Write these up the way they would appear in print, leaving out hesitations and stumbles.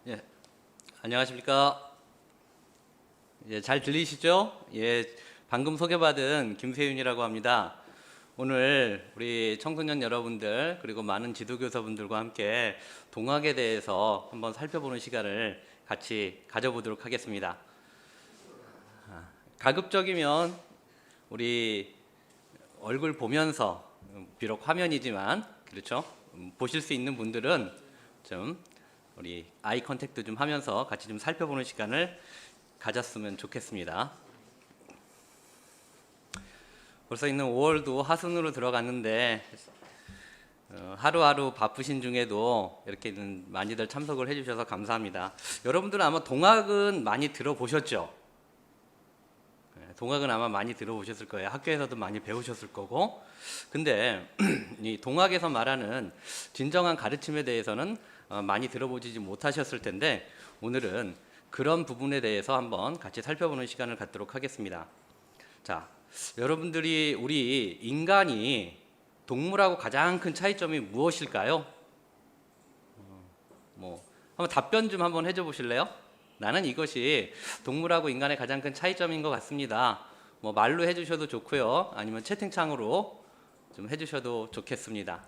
예, 안녕하십니까. 예, 잘 들리시죠? 예, 방금 소개받은 김세윤이라고 합니다. 오늘 우리 청소년 여러분들 그리고 많은 지도교사분들과 함께 동학에 대해서 한번 살펴보는 시간을 같이 가져보도록 하겠습니다. 가급적이면 우리 얼굴 보면서 비록 화면이지만 그렇죠? 보실 수 있는 분들은 좀 우리 아이 컨택트 좀 하면서 같이 좀 살펴보는 시간을 가졌으면 좋겠습니다. 벌써 있는 5월도 하순으로 들어갔는데 하루하루 바쁘신 중에도 이렇게 많이들 참석을 해주셔서 감사합니다. 여러분들은 아마 동학은 많이 들어보셨죠? 동학은 아마 많이 들어보셨을 거예요. 학교에서도 많이 배우셨을 거고. 근데 이 동학에서 말하는 진정한 가르침에 대해서는 많이 들어보지 못하셨을 텐데 오늘은 그런 부분에 대해서 한번 같이 살펴보는 시간을 갖도록 하겠습니다. 자, 여러분들이 우리 인간이 동물하고 가장 큰 차이점이 무엇일까요? 한번 답변 좀 한번 해줘 보실래요? 나는 이것이 동물하고 인간의 가장 큰 차이점인 것 같습니다. 말로 해주셔도 좋고요. 아니면 채팅창으로 좀 해주셔도 좋겠습니다.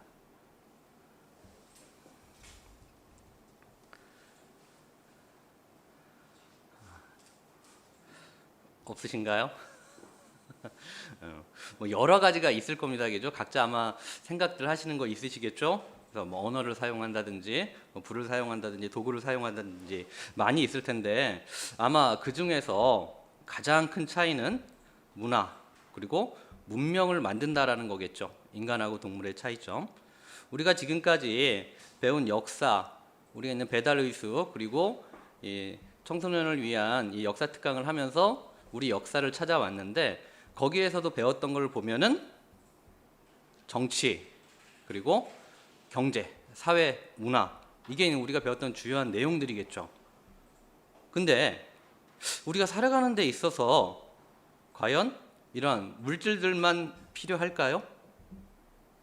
없으신가요? 여러 가지가 있을 겁니다. 그죠? 각자 아마 생각들 하시는 거 있으시겠죠? 그래서 언어를 사용한다든지, 불을 사용한다든지, 도구를 사용한다든지 많이 있을 텐데 아마 그 중에서 가장 큰 차이는 문화 그리고 문명을 만든다라는 거겠죠. 인간하고 동물의 차이점. 우리가 지금까지 배운 역사, 우리가 있는 배달의수 그리고 이 청소년을 위한 이 역사 특강을 하면서 우리 역사를 찾아왔는데 거기에서도 배웠던 걸 보면은 정치 그리고 경제, 사회, 문화 이게 우리가 배웠던 주요한 내용들이겠죠. 근데 우리가 살아가는 데 있어서 과연 이런 물질들만 필요할까요?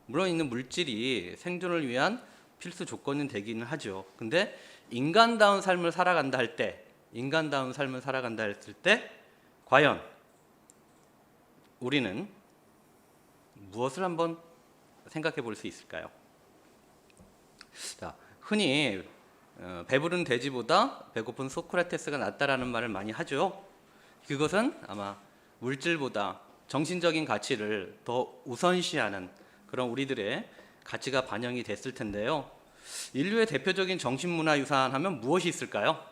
물론 있는 물질이 생존을 위한 필수 조건이 되기는 하죠. 근데 인간다운 삶을 살아간다 할 때, 했을 때 과연 우리는 무엇을 한번 생각해 볼 수 있을까요? 자, 흔히 배부른 돼지보다 배고픈 소크라테스가 낫다라는 말을 많이 하죠. 그것은 아마 물질보다 정신적인 가치를 더 우선시하는 그런 우리들의 가치가 반영이 됐을 텐데요. 인류의 대표적인 정신문화유산 하면 무엇이 있을까요?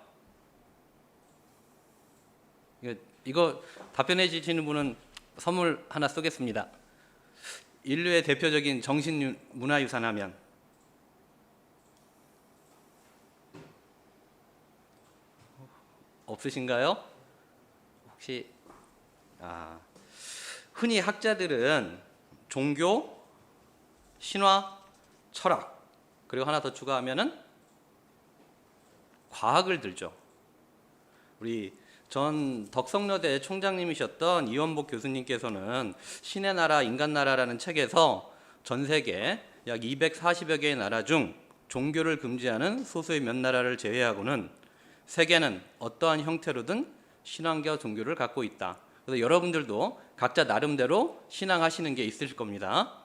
이거 답변해 주시는 분은 선물 하나 쏘겠습니다. 인류의 대표적인 정신문화유산 하면 없으신가요? 혹시 흔히 학자들은 종교, 신화, 철학 그리고 하나 더 추가하면은 과학을 들죠. 우리 전 덕성여대 총장님이셨던 이원복 교수님께서는 신의 나라, 인간 나라라는 책에서 전 세계 약 240여 개의 나라 중 종교를 금지하는 소수의 몇 나라를 제외하고는 세계는 어떠한 형태로든 신앙과 종교를 갖고 있다. 그래서 여러분들도 각자 나름대로 신앙하시는 게 있을 겁니다.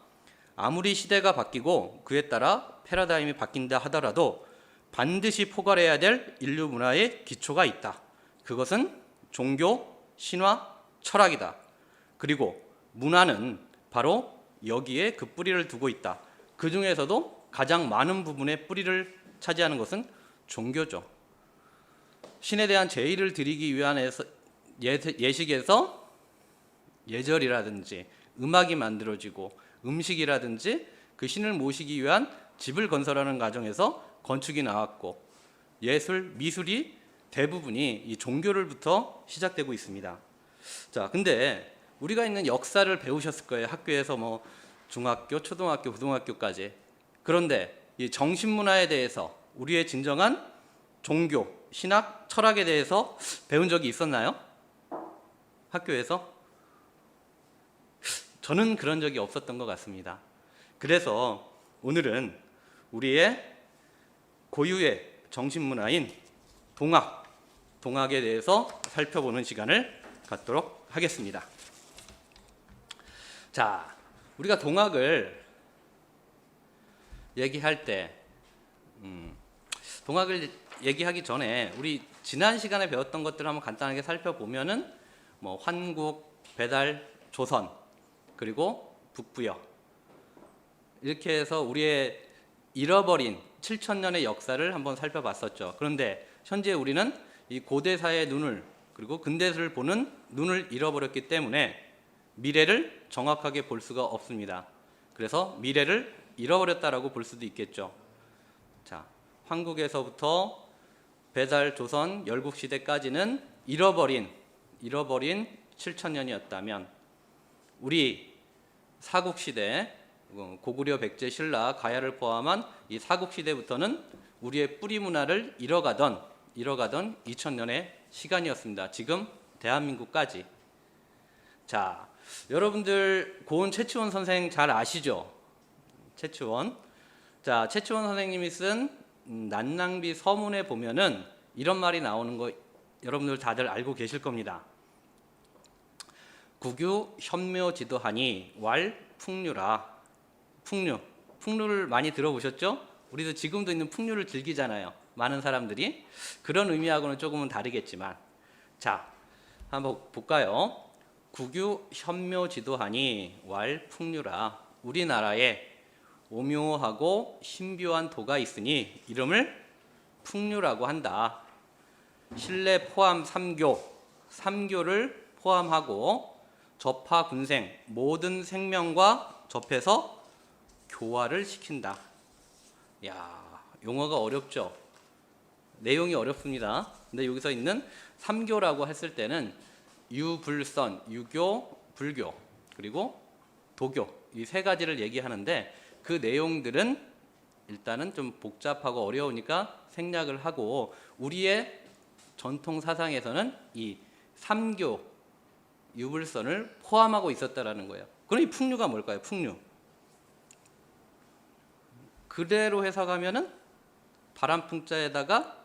아무리 시대가 바뀌고 그에 따라 패러다임이 바뀐다 하더라도 반드시 포괄해야 될 인류 문화의 기초가 있다. 그것은 종교, 신화, 철학이다. 그리고 문화는 바로 여기에 그 뿌리를 두고 있다. 그 중에서도 가장 많은 부분의 뿌리를 차지하는 것은 종교죠. 신에 대한 제의를 드리기 위한 예식에서 예절이라든지 음악이 만들어지고 음식이라든지 그 신을 모시기 위한 집을 건설하는 과정에서 건축이 나왔고 예술, 미술이 대부분이 이 종교를부터 시작되고 있습니다. 자, 근데 우리가 있는 역사를 배우셨을 거예요. 학교에서 중학교, 초등학교, 고등학교까지. 그런데 이 정신문화에 대해서 우리의 진정한 종교, 신학, 철학에 대해서 배운 적이 있었나요? 학교에서? 저는 그런 적이 없었던 것 같습니다. 그래서 오늘은 우리의 고유의 정신문화인 동학에 대해서 살펴보는 시간을 갖도록 하겠습니다. 자, 우리가 동학을 얘기할 때 동학을 얘기하기 전에 우리 지난 시간에 배웠던 것들을 한번 간단하게 살펴보면은 뭐 환국, 배달, 조선, 그리고 북부여 이렇게 해서 우리의 잃어버린 7,000년의 역사를 한번 살펴봤었죠. 그런데 현재 우리는 이 고대사의 눈을 그리고 근대사를 보는 눈을 잃어버렸기 때문에 미래를 정확하게 볼 수가 없습니다. 그래서 미래를 잃어버렸다라고 볼 수도 있겠죠. 자, 한국에서부터 배달, 조선, 열국 시대까지는 잃어버린 7,000년이었다면 우리 사국 시대 고구려, 백제, 신라, 가야를 포함한 이 사국 시대부터는 우리의 뿌리 문화를 잃어가던 2,000년의 시간이었습니다. 지금 대한민국까지. 자, 여러분들 고은 최치원 선생 잘 아시죠? 최치원. 자, 최치원 선생님이 쓴 난낭비 서문에 보면은 이런 말이 나오는 거 여러분들 다들 알고 계실 겁니다. 국유 현묘지도하니 왈 풍류라. 풍류를 많이 들어보셨죠? 우리도 지금도 있는 풍류를 즐기잖아요. 많은 사람들이. 그런 의미하고는 조금은 다르겠지만, 자, 한번 볼까요? 국유 현묘지도하니 왈 풍류라. 우리나라에 오묘하고 신비한 도가 있으니 이름을 풍류라고 한다. 신뢰 포함 3교를 포함하고 접하 군생 모든 생명과 접해서 교화를 시킨다. 야, 용어가 어렵죠? 내용이 어렵습니다. 근데 여기서 있는 3교라고 했을 때는 유불선, 유교, 불교, 그리고 도교 이 세 가지를 얘기하는데 그 내용들은 일단은 좀 복잡하고 어려우니까 생략을 하고 우리의 전통 사상에서는 이 3교 유불선을 포함하고 있었다라는 거예요. 그럼 이 풍류가 뭘까요? 풍류. 그대로 해석하면은 바람풍자에다가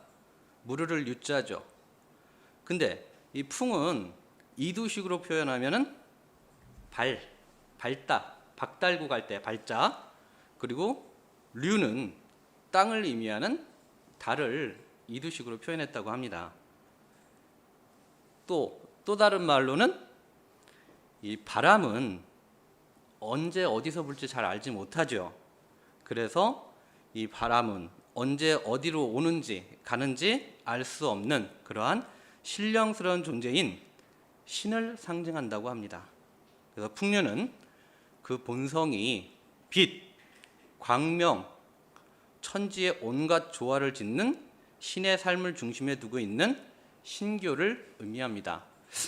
무르를 유자죠. 근데 이 풍은 이두식으로 표현하면은 밝다, 박달고 갈 때 발자, 그리고 류는 땅을 의미하는 달을 이두식으로 표현했다고 합니다. 또 다른 말로는 이 바람은 언제 어디서 불지 잘 알지 못하죠. 그래서 이 바람은 언제 어디로 오는지 가는지 알 수 없는 그러한 신령스러운 존재인 신을 상징한다고 합니다. 그래서 풍류는 그 본성이 빛, 광명, 천지의 온갖 조화를 짓는 신의 삶을 중심에 두고 있는 신교를 의미합니다.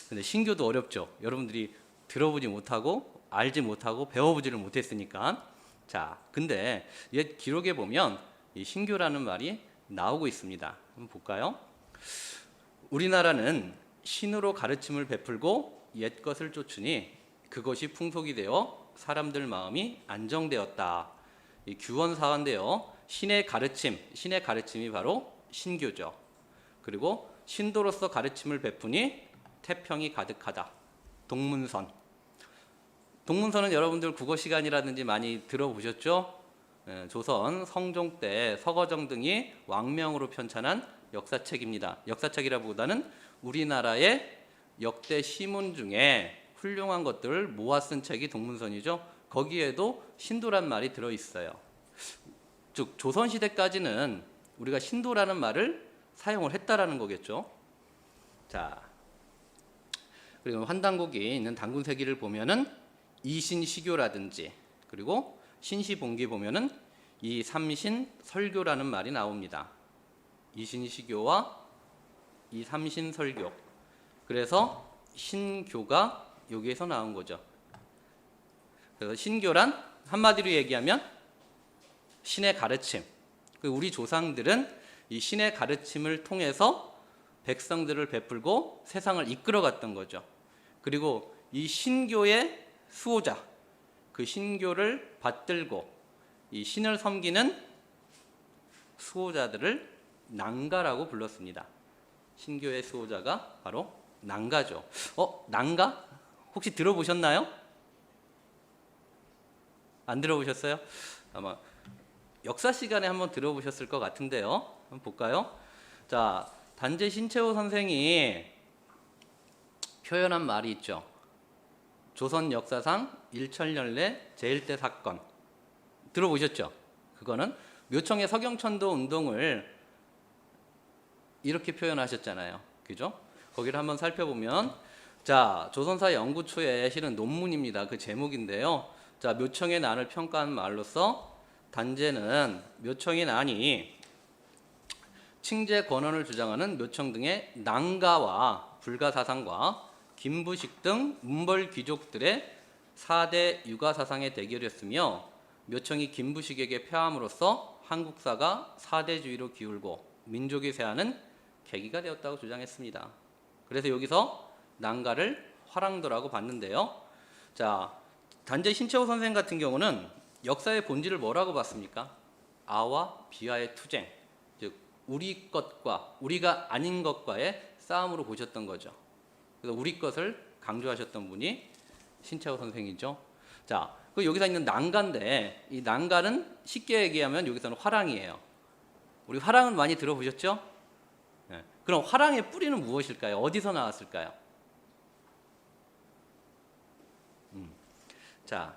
근데 신교도 어렵죠. 여러분들이 들어보지 못하고 알지 못하고 배워보지를 못했으니까. 자, 근데 옛 기록에 보면 이 신교라는 말이 나오고 있습니다. 한번 볼까요? 우리나라는 신으로 가르침을 베풀고 옛 것을 쫓으니 그것이 풍속이 되어 사람들 마음이 안정되었다. 이 규원사화인데요. 신의 가르침이 바로 신교죠. 그리고 신도로서 가르침을 베푸니 태평이 가득하다. 동문서는 여러분들 국어 시간이라든지 많이 들어보셨죠? 조선 성종 때 서거정 등이 왕명으로 편찬한 역사책입니다. 역사책이라보다는 우리나라의 역대 시문 중에 훌륭한 것들을 모아 쓴 책이 동문선이죠. 거기에도 신도란 말이 들어있어요. 즉 조선시대까지는 우리가 신도라는 말을 사용을 했다라는 거겠죠. 자, 그리고 환단곡이 있는 단군세기를 보면은 이신시교라든지 그리고 신시봉기 보면은 이 삼신설교라는 말이 나옵니다. 이신시교와 이 삼신설교. 그래서 신교가 여기에서 나온 거죠. 그래서 신교란 한마디로 얘기하면 신의 가르침. 우리 조상들은 이 신의 가르침을 통해서 백성들을 베풀고 세상을 이끌어갔던 거죠. 그리고 이 신교의 수호자, 그 신교를 받들고 이 신을 섬기는 수호자들을 낭가라고 불렀습니다. 신교의 수호자가 바로 낭가죠. 낭가? 혹시 들어보셨나요? 안 들어보셨어요? 아마 역사 시간에 한번 들어보셨을 것 같은데요. 한번 볼까요? 자, 단재 신채호 선생이 표현한 말이 있죠. 조선 역사상 일천년내 제1대 사건. 들어보셨죠? 그거는 묘청의 서경천도 운동을 이렇게 표현하셨잖아요. 그죠? 거기를 한번 살펴보면, 자, 조선사 연구초에 실은 논문입니다. 그 제목인데요. 자, 묘청의 난을 평가한 말로서 단재는 묘청의 난이 칭제 권원을 주장하는 묘청 등의 낭가와 불가사상과 김부식 등 문벌 귀족들의 4대 유가사상의 대결이었으며, 묘청이 김부식에게 패함으로써 한국사가 4대주의로 기울고 민족이 쇠하는 계기가 되었다고 주장했습니다. 그래서 여기서 낭가를 화랑도라고 봤는데요. 자, 단재 신채호 선생 같은 경우는 역사의 본질을 뭐라고 봤습니까? 아와 비와의 투쟁, 즉 우리 것과 우리가 아닌 것과의 싸움으로 보셨던 거죠. 그래서 우리 것을 강조하셨던 분이 신채호 선생이죠. 자, 그 여기서 있는 낭가인데, 이 낭가는 쉽게 얘기하면 여기서는 화랑이에요. 우리 화랑은 많이 들어보셨죠? 네. 그럼 화랑의 뿌리는 무엇일까요? 어디서 나왔을까요? 자,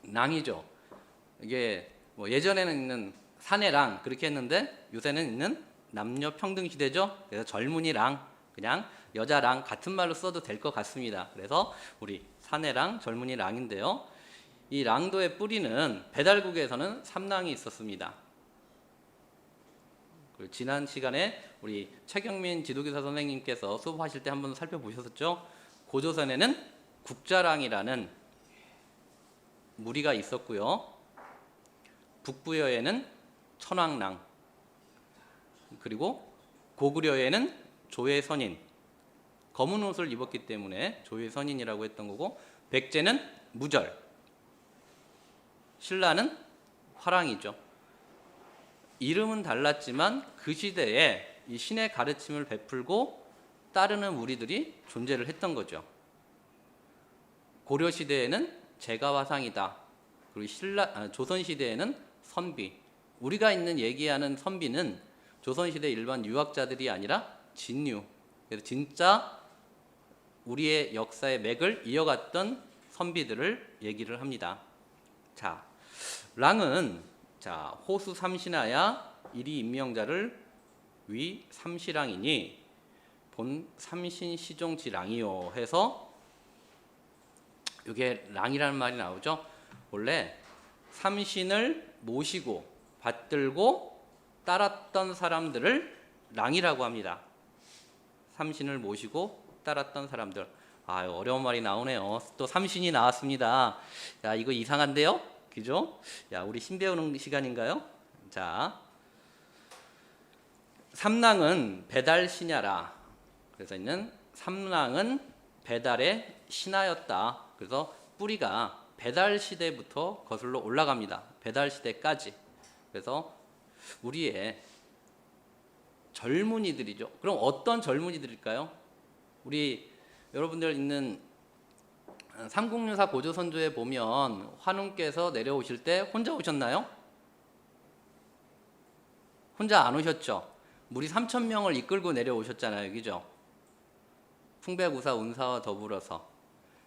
낭이죠. 이게 뭐 예전에는 있는 사내랑 그렇게 했는데 요새는 있는 남녀 평등 시대죠. 그래서 젊은이랑 그냥 여자랑 같은 말로 써도 될 것 같습니다. 그래서 우리 사내랑 젊은이랑인데요. 이 랑도의 뿌리는 배달국에서는 삼랑이 있었습니다. 지난 시간에 우리 최경민 지도교사 선생님께서 수업하실 때 한번 살펴보셨었죠. 고조선에는 국자랑이라는 무리가 있었고요. 북부여에는 천왕랑, 그리고 고구려에는 조회선인, 검은 옷을 입었기 때문에 조회선인이라고 했던 거고, 백제는 무절, 신라는 화랑이죠. 이름은 달랐지만 그 시대에 이 신의 가르침을 베풀고 따르는 무리들이 존재를 했던 거죠. 고려 시대에는 제가화상이다. 그리고 조선 시대에는 선비. 우리가 있는 얘기하는 선비는 조선 시대 일반 유학자들이 아니라 진유. 그래서 진짜 우리의 역사의 맥을 이어갔던 선비들을 얘기를 합니다. 자, 랑은 자, 호수 삼신하야 이리 임명자를 위 삼시랑이니 본 삼신 시종지랑이요 해서 이게 랑이라는 말이 나오죠. 원래 삼신을 모시고 받들고 따랐던 사람들을 랑이라고 합니다. 삼신을 모시고 따랐던 사람들. 아, 어려운 말이 나오네요. 또 삼신이 나왔습니다. 야, 이거 이상한데요? 그죠? 야, 우리 신 배우는 시간인가요? 자, 삼랑은 배달 신야라. 그래서 있는 삼랑은 배달의 신하였다. 그래서 뿌리가 배달 시대부터 거슬러 올라갑니다. 배달 시대까지. 그래서 우리의 젊은이들이죠. 그럼 어떤 젊은이들일까요? 우리 여러분들 있는 삼국유사 고조선조에 보면 환웅께서 내려오실 때 혼자 오셨나요? 혼자 안 오셨죠? 무리 3,000명을 이끌고 내려오셨잖아요. 그죠? 풍백우사 운사와 더불어서.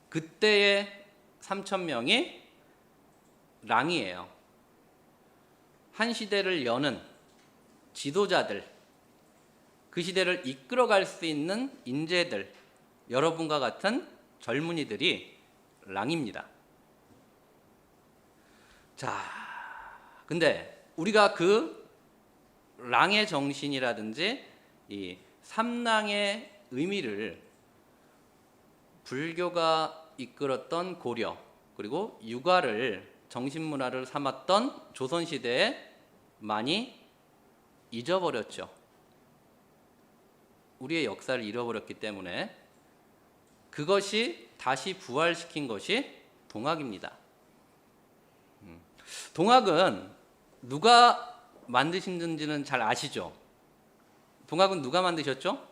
그때의 3,000명이 랑이에요. 한 시대를 여는 지도자들, 그 시대를 이끌어갈 수 있는 인재들, 여러분과 같은 젊은이들이 랑입니다. 자, 근데 우리가 그 랑의 정신이라든지 이 삼랑의 의미를 불교가 이끌었던 고려, 그리고 유가를 정신문화를 삼았던 조선시대에 많이 잊어버렸죠. 우리의 역사를 잃어버렸기 때문에 그것이 다시 부활시킨 것이 동학입니다. 동학은 누가 만드신지는 잘 아시죠? 동학은 누가 만드셨죠?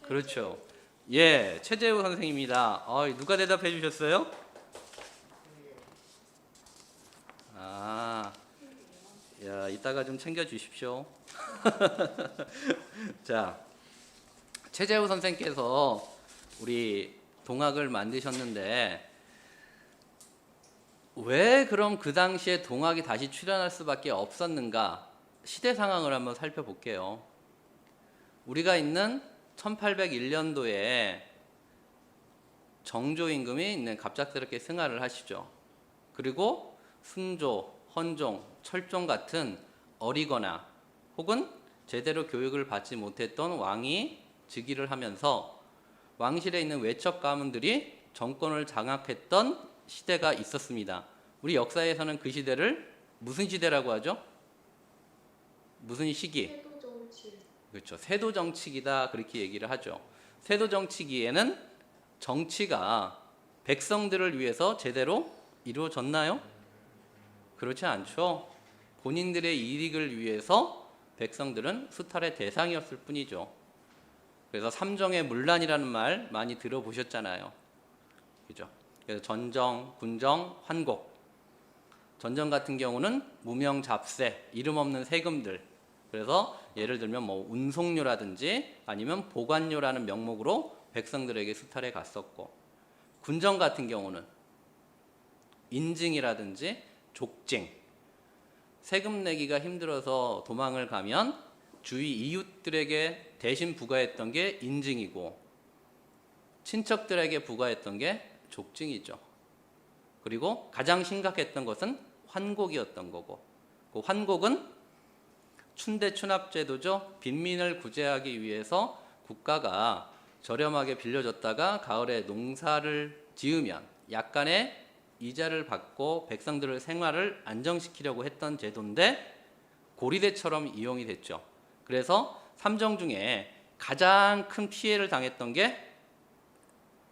그렇죠. 예, 최재우 선생입니다. 누가 대답해 주셨어요? 아, 야, 이따가 좀 챙겨 주십시오. 자, 최재우 선생께서 우리 동학을 만드셨는데 왜 그럼 그 당시에 동학이 다시 출현할 수밖에 없었는가? 시대 상황을 한번 살펴볼게요. 우리가 있는 1801년도에 정조 임금이 갑작스럽게 승하를 하시죠. 그리고 승조, 헌종, 철종 같은 어리거나 혹은 제대로 교육을 받지 못했던 왕이 즉위를 하면서 왕실에 있는 외척 가문들이 정권을 장악했던 시대가 있었습니다. 우리 역사에서는 그 시대를 무슨 시대라고 하죠? 무슨 시기? 세도정치. 그렇죠. 세도정치기다 그렇게 얘기를 하죠. 세도정치기에는 정치가 백성들을 위해서 제대로 이루어졌나요? 그렇지 않죠. 본인들의 이익을 위해서 백성들은 수탈의 대상이었을 뿐이죠. 그래서 삼정의 문란이라는 말 많이 들어보셨잖아요. 그죠? 그래서 전정, 군정, 환곡. 전정 같은 경우는 무명 잡세, 이름 없는 세금들. 그래서 예를 들면 뭐 운송료라든지 아니면 보관료라는 명목으로 백성들에게 수탈해 갔었고, 군정 같은 경우는 인증이라든지 족증, 세금 내기가 힘들어서 도망을 가면 주위 이웃들에게 대신 부과했던 게 인증이고 친척들에게 부과했던 게 족증이죠. 그리고 가장 심각했던 것은 환곡이었던 거고, 그 환곡은 춘대춘합제도죠. 빈민을 구제하기 위해서 국가가 저렴하게 빌려줬다가 가을에 농사를 지으면 약간의 이자를 받고 백성들의 생활을 안정시키려고 했던 제도인데 고리대처럼 이용이 됐죠. 그래서 삼정 중에 가장 큰 피해를 당했던 게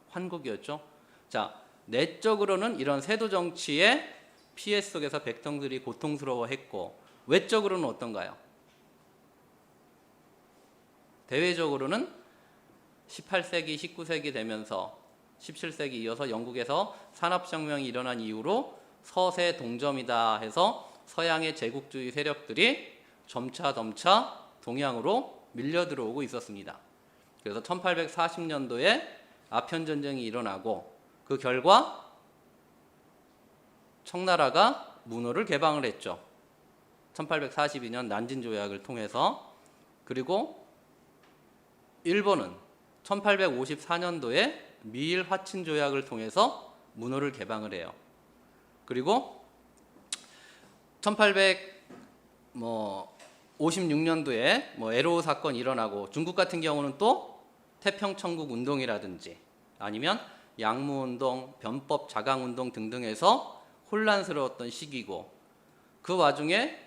환곡이었죠. 자, 내적으로는 이런 세도 정치의 피해 속에서 백성들이 고통스러워했고 외적으로는 어떤가요? 대외적으로는 18세기, 19세기 되면서 17세기 이어서 영국에서 산업혁명이 일어난 이후로 서세 동점이다 해서 서양의 제국주의 세력들이 점차 동양으로 밀려 들어오고 있었습니다. 그래서 1840년도에 아편전쟁이 일어나고 그 결과 청나라가 문호를 개방을 했죠. 1842년 난징조약을 통해서. 그리고 일본은 1854년도에 미일 화친 조약을 통해서 문호를 개방을 해요. 그리고 1856년도에 에르오 사건이 일어나고 중국 같은 경우는 또 태평천국 운동이라든지 아니면 양무운동, 변법 자강운동 등등에서 혼란스러웠던 시기고 그 와중에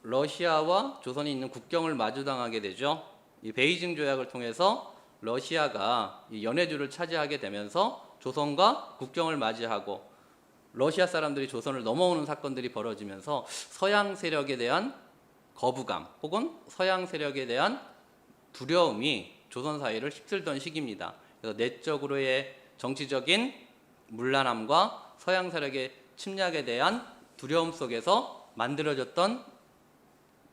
러시아와 조선이 있는 국경을 마주당하게 되죠. 이 베이징 조약을 통해서 러시아가 연해주를 차지하게 되면서 조선과 국경을 맞이하고 러시아 사람들이 조선을 넘어오는 사건들이 벌어지면서 서양 세력에 대한 거부감 혹은 서양 세력에 대한 두려움이 조선 사회를 휩쓸던 시기입니다. 그래서 내적으로의 정치적인 문란함과 서양 세력의 침략에 대한 두려움 속에서 만들어졌던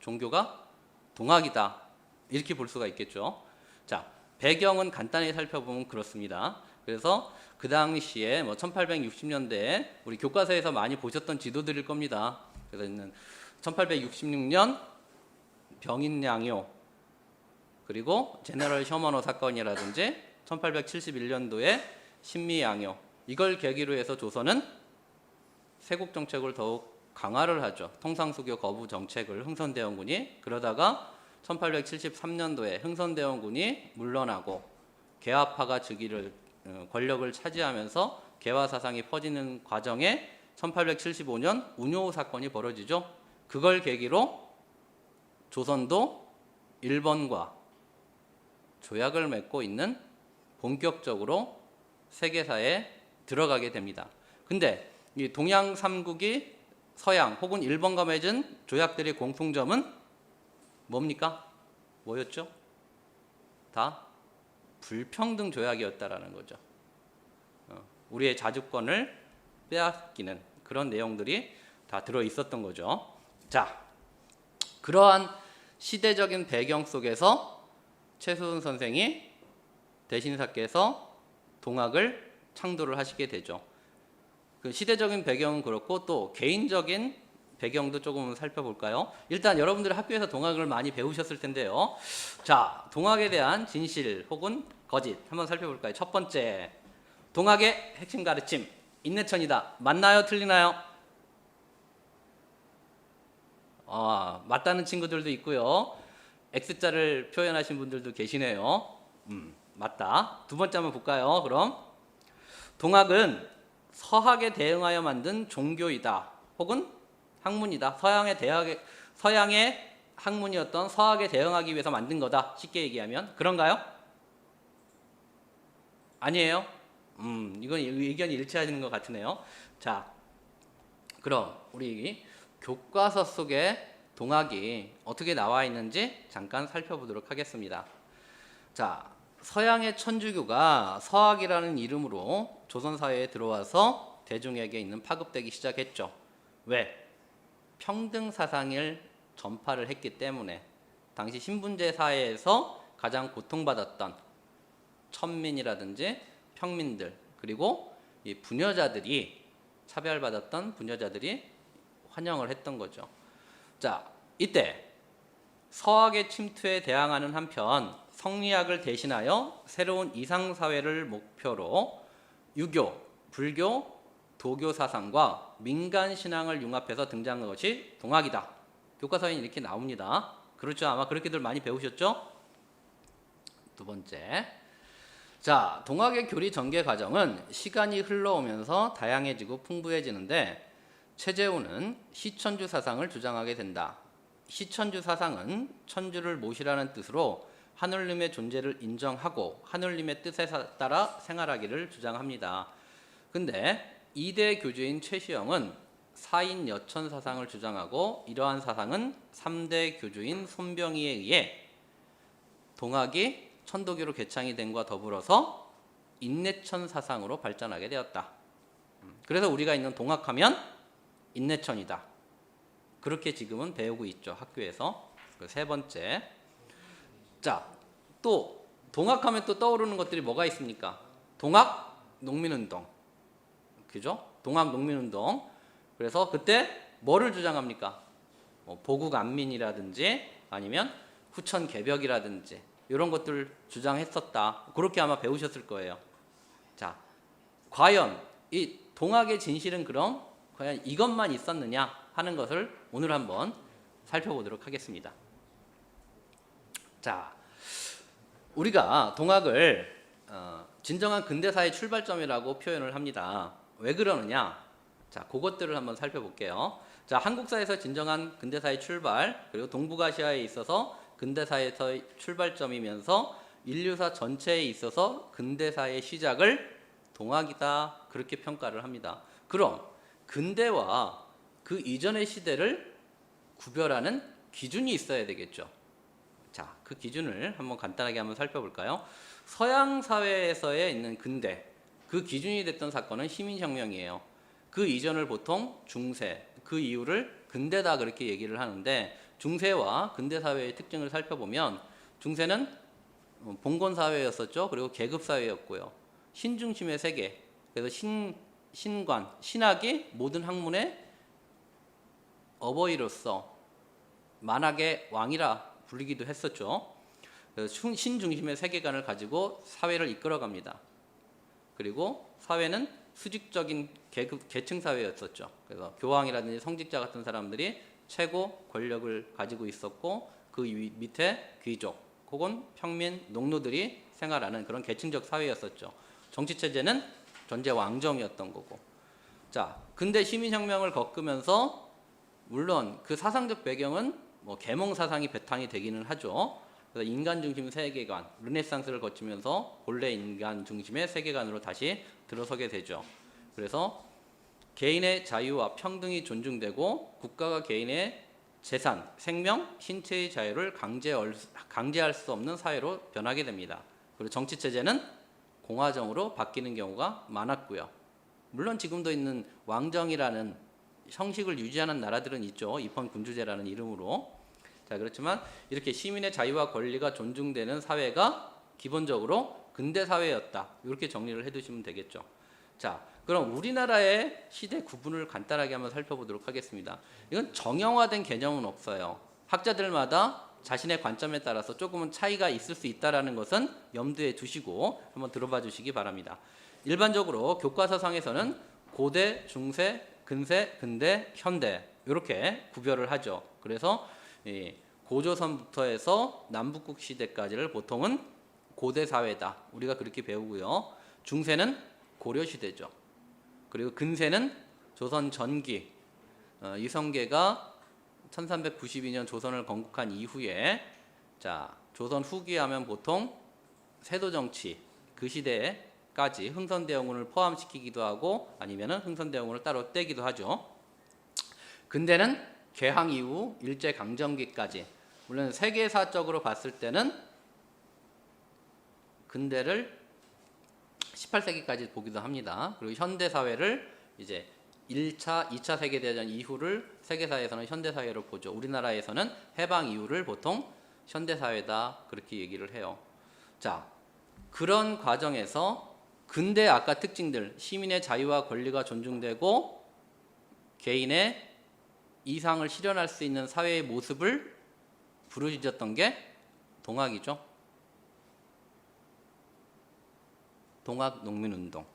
종교가 동학이다. 이렇게 볼 수가 있겠죠. 자, 배경은 간단히 살펴보면 그렇습니다. 그래서 그 당시에 1860년대에 우리 교과서에서 많이 보셨던 지도들일 겁니다. 그래서 1866년 병인양요, 그리고 제너럴 셔먼호 사건이라든지 1871년도에 신미양요, 이걸 계기로 해서 조선은 세국 정책을 더욱 강화를 하죠. 통상수교 거부 정책을 흥선대원군이. 그러다가 1873년도에 흥선대원군이 물러나고 개화파가 권력을 차지하면서 개화 사상이 퍼지는 과정에 1875년 운요 사건이 벌어지죠. 그걸 계기로 조선도 일본과 조약을 맺고 있는 본격적으로 세계사에 들어가게 됩니다. 근데 이 동양 삼국이 서양 혹은 일본과 맺은 조약들의 공통점은 뭡니까? 뭐였죠? 다 불평등 조약이었다라는 거죠. 우리의 자주권을 빼앗기는 그런 내용들이 다 들어 있었던 거죠. 자, 그러한 시대적인 배경 속에서 최수은 선생이 대신사께서 동학을 창조를 하시게 되죠. 그 시대적인 배경은 그렇고 또 개인적인 배경도 조금 살펴볼까요? 일단 여러분들 학교에서 동학을 많이 배우셨을 텐데요. 자, 동학에 대한 진실 혹은 거짓 한번 살펴볼까요? 첫 번째, 동학의 핵심 가르침 인내천이다. 맞나요? 틀리나요? 맞다는 친구들도 있고요. X자를 표현하신 분들도 계시네요. 맞다. 두 번째 한번 볼까요? 그럼 동학은 서학에 대응하여 만든 종교이다. 혹은 학문이다. 서양의 학문이었던 서학에 대응하기 위해서 만든 거다. 쉽게 얘기하면 그런가요? 아니에요? 이건 의견이 일치하시는 것 같으네요. 자, 그럼 우리 교과서 속에 동학이 어떻게 나와 있는지 잠깐 살펴보도록 하겠습니다. 자, 서양의 천주교가 서학이라는 이름으로 조선사회에 들어와서 대중에게 있는 파급되기 시작했죠. 왜? 평등 사상을 전파를 했기 때문에 당시 신분제 사회에서 가장 고통받았던 천민이라든지 평민들 그리고 이 부녀자들이 차별받았던 부녀자들이 환영을 했던 거죠. 자, 이때 서학의 침투에 대항하는 한편 성리학을 대신하여 새로운 이상사회를 목표로 유교, 불교, 도교 사상과 민간 신앙을 융합해서 등장한 것이 동학이다. 교과서에 이렇게 나옵니다. 그렇죠? 아마 그렇게들 많이 배우셨죠? 두 번째, 자, 동학의 교리 전개 과정은 시간이 흘러오면서 다양해지고 풍부해지는데 최재훈은 시천주 사상을 주장하게 된다. 시천주 사상은 천주를 모시라는 뜻으로 하늘님의 존재를 인정하고 하늘님의 뜻에 따라 생활하기를 주장합니다. 근데 이대 교주인 최시영은 사인 여천 사상을 주장하고 이러한 사상은 3대 교주인 손병희에 의해 동학이 천도교로 개창이 됨과 더불어서 인내천 사상으로 발전하게 되었다. 그래서 우리가 있는 동학하면 인내천이다. 그렇게 지금은 배우고 있죠. 학교에서. 세 번째, 자, 또 동학하면 또 떠오르는 것들이 뭐가 있습니까? 동학 농민운동, 그죠? 동학 농민운동. 그래서 그때 뭐를 주장합니까? 보국 안민이라든지 아니면 후천 개벽이라든지 이런 것들 주장했었다. 그렇게 아마 배우셨을 거예요. 자, 과연 이 동학의 진실은 그럼 과연 이것만 있었느냐 하는 것을 오늘 한번 살펴보도록 하겠습니다. 자, 우리가 동학을 진정한 근대사의 출발점이라고 표현을 합니다. 왜 그러느냐? 자, 그것들을 한번 살펴볼게요. 자, 한국사에서 진정한 근대사의 출발, 그리고 동북아시아에 있어서 근대사에서의 출발점이면서 인류사 전체에 있어서 근대사의 시작을 동학이다. 그렇게 평가를 합니다. 그럼 근대와 그 이전의 시대를 구별하는 기준이 있어야 되겠죠. 자, 그 기준을 한번 간단하게 한번 살펴볼까요? 서양 사회에서의 있는 근대, 그 기준이 됐던 사건은 시민혁명이에요. 그 이전을 보통 중세, 그 이후를 근대다 그렇게 얘기를 하는데 중세와 근대 사회의 특징을 살펴보면 중세는 봉건 사회였었죠. 그리고 계급 사회였고요. 신중심의 세계, 그래서 신관, 신학이 모든 학문의 어버이로서 만학의 왕이라 불리기도 했었죠. 신중심의 세계관을 가지고 사회를 이끌어갑니다. 그리고 사회는 수직적인 계층 사회였었죠. 그래서 교황이라든지 성직자 같은 사람들이 최고 권력을 가지고 있었고 그 밑에 귀족 혹은 평민, 농노들이 생활하는 그런 계층적 사회였었죠. 정치체제는 전제 왕정이었던 거고. 자, 근대 시민혁명을 겪으면서 물론 그 사상적 배경은 계몽 사상이 바탕이 되기는 하죠. 그래서 인간 중심 세계관, 르네상스를 거치면서 본래 인간 중심의 세계관으로 다시 들어서게 되죠. 그래서 개인의 자유와 평등이 존중되고 국가가 개인의 재산, 생명, 신체의 자유를 강제할 수 없는 사회로 변하게 됩니다. 그리고 정치 체제는 공화정으로 바뀌는 경우가 많았고요. 물론 지금도 있는 왕정이라는 형식을 유지하는 나라들은 있죠. 입헌군주제라는 이름으로. 자, 그렇지만 이렇게 시민의 자유와 권리가 존중되는 사회가 기본적으로 근대 사회였다. 이렇게 정리를 해두시면 되겠죠. 자, 그럼 우리나라의 시대 구분을 간단하게 한번 살펴보도록 하겠습니다. 이건 정형화된 개념은 없어요. 학자들마다 자신의 관점에 따라서 조금은 차이가 있을 수 있다는 것은 염두에 두시고 한번 들어봐 주시기 바랍니다. 일반적으로 교과서상에서는 고대, 중세, 근세, 근대, 현대 이렇게 구별을 하죠. 그래서 고조선부터 해서 남북국 시대까지를 보통은 고대 사회다. 우리가 그렇게 배우고요. 중세는 고려 시대죠. 그리고 근세는 조선 전기, 이성계가 1392년 조선을 건국한 이후에, 자, 조선 후기 하면 보통 세도 정치 그 시대까지 흥선대원군을 포함시키기도 하고 아니면은 흥선대원군을 따로 떼기도 하죠. 근대는 개항 이후 일제 강점기까지. 물론 세계사적으로 봤을 때는 근대를 18세기까지 보기도 합니다. 그리고 현대 사회를 이제 1차, 2차 세계대전 이후를 세계사에서는 현대사회로 보죠. 우리나라에서는 해방 이후를 보통 현대사회다 그렇게 얘기를 해요. 자, 그런 과정에서 근대 아까 특징들, 시민의 자유와 권리가 존중되고 개인의 이상을 실현할 수 있는 사회의 모습을 부르짖었던 게 동학이죠. 동학농민운동.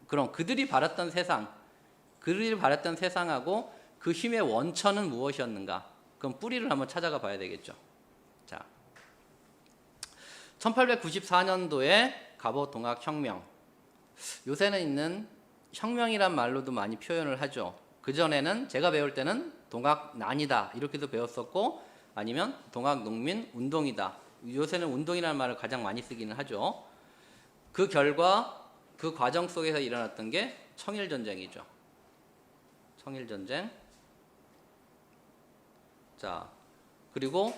그럼 그들이 바랐던 세상하고 그 힘의 원천은 무엇이었는가? 그럼 뿌리를 한번 찾아가 봐야 되겠죠. 자, 1894년도에 갑오 동학혁명. 요새는 있는 혁명이란 말로도 많이 표현을 하죠. 그전에는 제가 배울 때는 동학난이다 이렇게도 배웠었고 아니면 동학농민운동이다. 요새는 운동이라는 말을 가장 많이 쓰기는 하죠. 그 결과 그 과정 속에서 일어났던 게 청일전쟁이죠. 청일전쟁. 자, 그리고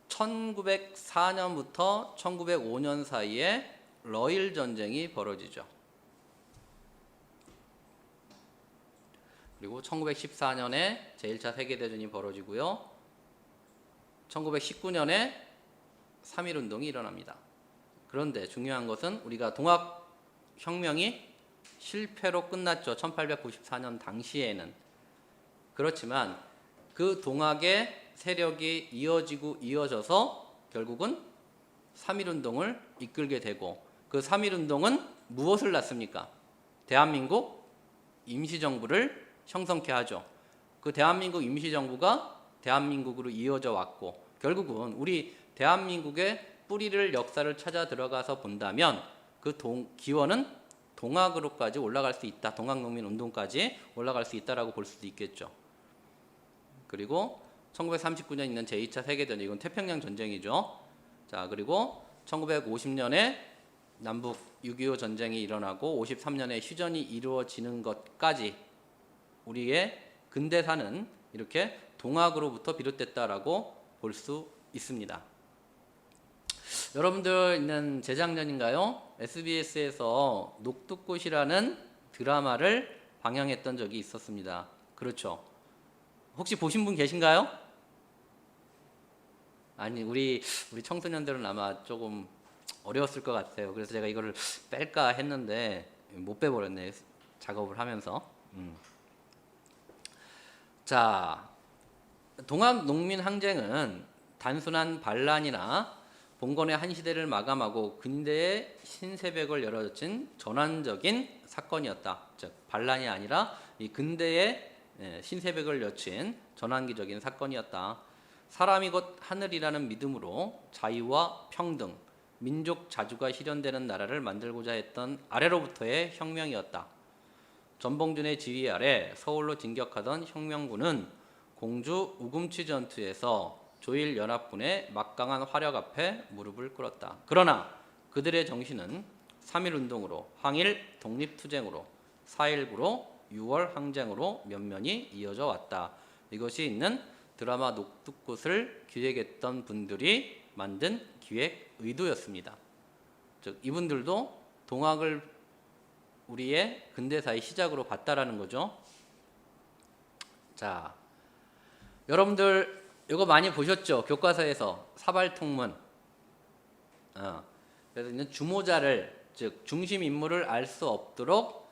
1904년부터 1905년 사이에 러일 전쟁이 벌어지죠. 그리고 1914년에 제1차 세계대전이 벌어지고요. 1919년에 3.1운동이 일어납니다. 그런데 중요한 것은 우리가 동학혁명이 실패로 끝났죠. 1894년 당시에는. 그렇지만 그 동학의 세력이 이어져서 결국은 3.1운동을 이끌게 되고 그 3.1운동은 무엇을 낳습니까? 대한민국 임시정부를 형성케 하죠. 그 대한민국 임시정부가 대한민국으로 이어져 왔고 결국은 우리 대한민국의 뿌리를 역사를 찾아 들어가서 본다면 그 기원은 동학으로까지 올라갈 수 있다. 동학농민운동까지 올라갈 수 있다라고 볼 수도 있겠죠. 그리고 1939년 있는 제2차 세계대전, 이건 태평양 전쟁이죠. 자, 그리고 1950년에 남북 6.25 전쟁이 일어나고 53년에 휴전이 이루어지는 것까지 우리의 근대사는 이렇게 동학으로부터 비롯됐다라고 볼 수 있습니다. 여러분들 있는 재작년인가요? SBS에서 녹두꽃이라는 드라마를 방영했던 적이 있었습니다. 그렇죠. 혹시 보신 분 계신가요? 아니, 우리 청소년들은 아마 조금 어려웠을 것 같아요. 그래서 제가 이거를 뺄까 했는데 못 빼버렸네. 작업을 하면서. 자, 동학농민항쟁은 단순한 반란이나 봉건의 한 시대를 마감하고 근대의 신세벽을 열어젖힌 전환적인 사건이었다. 즉 반란이 아니라 이 근대의 신세벽을 여친 전환기적인 사건이었다. 사람이 곧 하늘이라는 믿음으로 자유와 평등, 민족 자주가 실현되는 나라를 만들고자 했던 아래로부터의 혁명이었다. 전봉준의 지휘 아래 서울로 진격하던 혁명군은 공주 우금치 전투에서 조일 연합군의 막강한 화력 앞에 무릎을 꿇었다. 그러나 그들의 정신은 3.1운동으로, 항일 독립투쟁으로, 4.19로, 6월 항쟁으로 면면이 이어져 왔다. 이것이 있는 드라마 녹두꽃을 기획했던 분들이 만든 기획 의도였습니다. 즉 이분들도 동학을 우리의 근대사의 시작으로 봤다라는 거죠. 자, 여러분들 이거 많이 보셨죠? 교과서에서 사발통문. 그래서 있는 주모자를, 즉 중심 인물을 알 수 없도록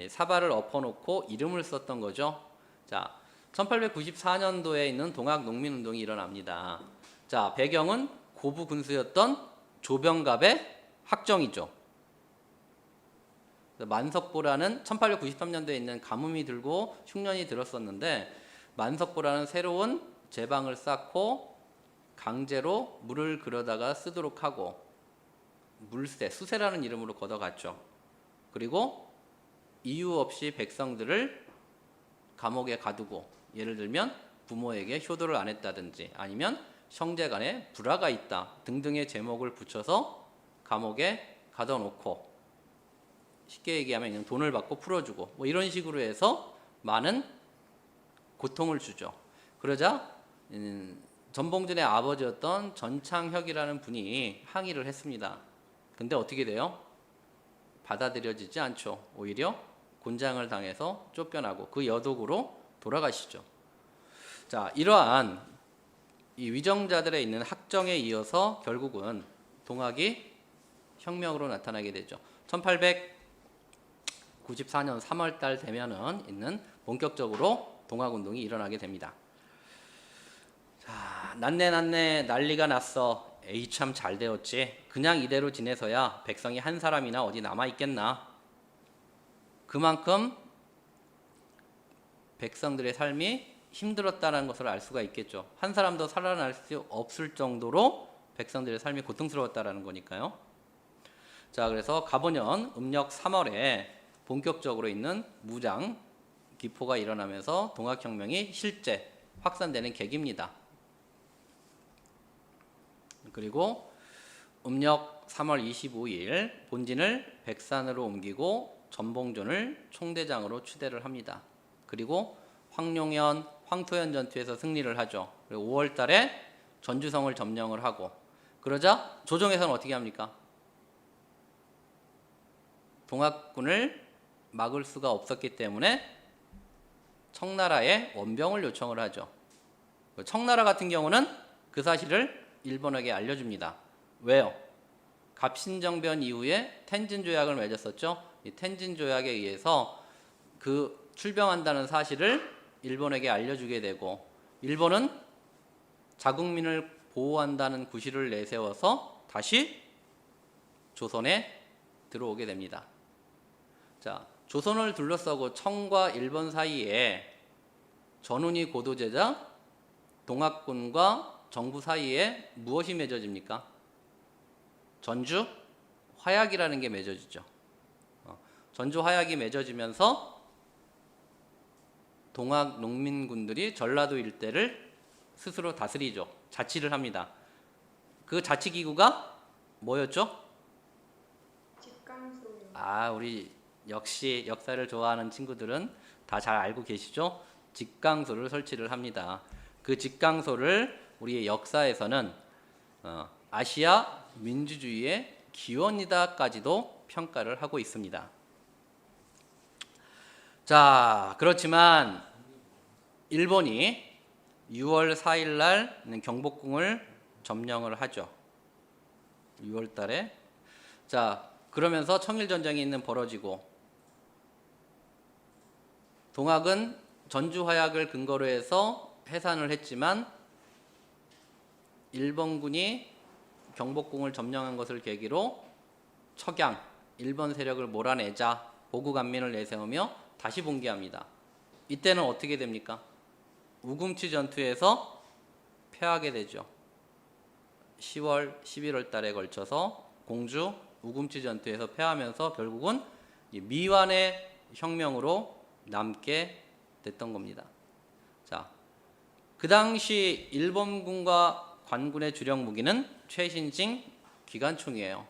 사발을 엎어놓고 이름을 썼던 거죠. 자, 1894년도에 있는 동학 농민운동이 일어납니다. 자, 배경은 고부 군수였던 조병갑의 학정이죠. 만석보라는 1893년도에 있는 가뭄이 들고 흉년이 들었었는데, 만석보라는 새로운 제방을 쌓고 강제로 물을 그러다가 쓰도록 하고 물세, 수세라는 이름으로 걷어갔죠. 그리고 이유 없이 백성들을 감옥에 가두고, 예를 들면 부모에게 효도를 안 했다든지 아니면 형제간에 불화가 있다 등등의 제목을 붙여서 감옥에 가둬놓고, 쉽게 얘기하면 그냥 돈을 받고 풀어주고 뭐 이런 식으로 해서 많은 고통을 주죠. 그러자 전봉준의 아버지였던 전창혁이라는 분이 항의를 했습니다. 근데 어떻게 돼요? 받아들여지지 않죠. 오히려 곤장을 당해서 쫓겨나고 그 여독으로 돌아가시죠. 자, 이러한 이 위정자들에 있는 학정에 이어서 결국은 동학이 혁명으로 나타나게 되죠. 1894년 3월달 되면은 있는 본격적으로 동학운동이 일어나게 됩니다. 자, 난내 난리가 났어. 에이 참 잘 되었지. 그냥 이대로 지내서야 백성이 한 사람이나 어디 남아 있겠나. 그만큼 백성들의 삶이 힘들었다는 것을 알 수가 있겠죠. 한 사람도 살아날 수 없을 정도로 백성들의 삶이 고통스러웠다는 거니까요. 자, 그래서 가보년 음력 3월에 본격적으로 있는 무장 기포가 일어나면서 동학혁명이 실제 확산되는 계기입니다. 그리고 음력 3월 25일 본진을 백산으로 옮기고 전봉준을 총대장으로 추대를 합니다. 그리고 황룡현, 황토현 전투에서 승리를 하죠. 그리고 5월 달에 전주성을 점령을 하고, 그러자 조정에서는 어떻게 합니까? 동학군을 막을 수가 없었기 때문에 청나라에 원병을 요청을 하죠. 청나라 같은 경우는 그 사실을 일본에게 알려줍니다. 왜요? 갑신정변 이후에 텐진조약을 맺었었죠. 이 텐진조약에 의해서 그 출병한다는 사실을 일본에게 알려주게 되고, 일본은 자국민을 보호한다는 구실을 내세워서 다시 조선에 들어오게 됩니다. 자, 조선을 둘러싸고 청과 일본 사이에 전운이 고도제자 동학군과 정부 사이에 무엇이 맺어집니까? 전주 화약이라는 게 맺어지죠. 전주 화약이 맺어지면서 동학 농민군들이 전라도 일대를 스스로 다스리죠. 자치를 합니다. 그 자치기구가 뭐였죠? 직강소요. 아, 우리 역시 역사를 좋아하는 친구들은 다 잘 알고 계시죠? 직강소를 설치를 합니다. 그 직강소를 우리의 역사에서는 아시아 민주주의의 기원이다까지도 평가를 하고 있습니다. 자, 그렇지만 일본이 6월 4일 날 경복궁을 점령을 하죠. 6월 달에. 자, 그러면서 청일전쟁이 벌어지고, 동학은 전주화약을 근거로 해서 해산을 했지만 일본군이 경복궁을 점령한 것을 계기로 척양, 일본 세력을 몰아내자 보국안민을 내세우며 다시 봉기합니다. 이때는 어떻게 됩니까? 우금치 전투에서 패하게 되죠. 10월, 11월 달에 걸쳐서 공주 우금치 전투에서 패하면서 결국은 미완의 혁명으로 남게 됐던 겁니다. 자, 그 당시 일본군과 관군의 주력 무기는 최신식 기관총이에요.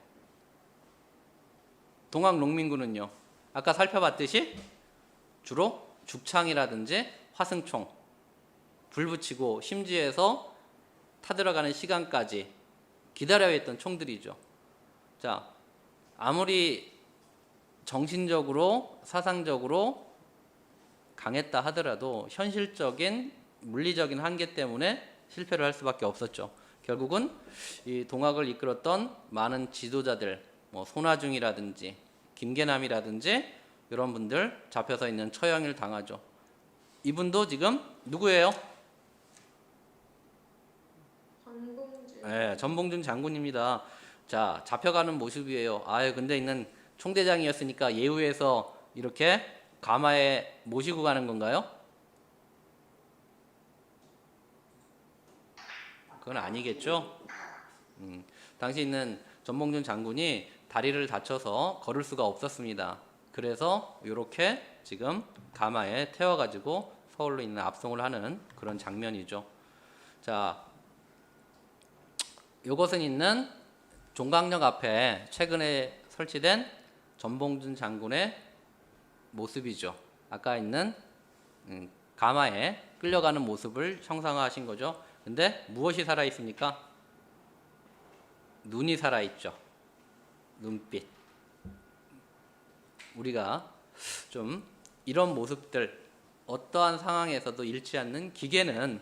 동학 농민군은요. 아까 살펴봤듯이 주로 죽창이라든지 화승총, 불 붙이고 심지어서 타들어가는 시간까지 기다려야 했던 총들이죠. 자, 아무리 정신적으로 사상적으로 강했다 하더라도 현실적인 물리적인 한계 때문에 실패를 할 수밖에 없었죠. 결국은 이 동학을 이끌었던 많은 지도자들, 뭐 손아중이라든지 김계남이라든지 이런 분들 잡혀서 있는 처형을 당하죠. 이분도 지금 누구예요? 전봉준. 네, 전봉준 장군입니다. 자, 잡혀가는 모습이에요. 아유, 근데 있는 총대장이었으니까 예우에서 이렇게 가마에 모시고 가는 건가요? 그건 아니겠죠. 당시 있는 전봉준 장군이 다리를 다쳐서 걸을 수가 없었습니다. 그래서 이렇게 지금 가마에 태워가지고 서울로 있는 압송을 하는 그런 장면이죠. 자, 이것은 있는 종강역 앞에 최근에 설치된 전봉준 장군의 모습이죠. 아까 있는 가마에 끌려가는 모습을 형상화하신 거죠. 근데 무엇이 살아있습니까? 눈이 살아있죠. 눈빛. 우리가 좀 이런 모습들 어떠한 상황에서도 잃지 않는 기계는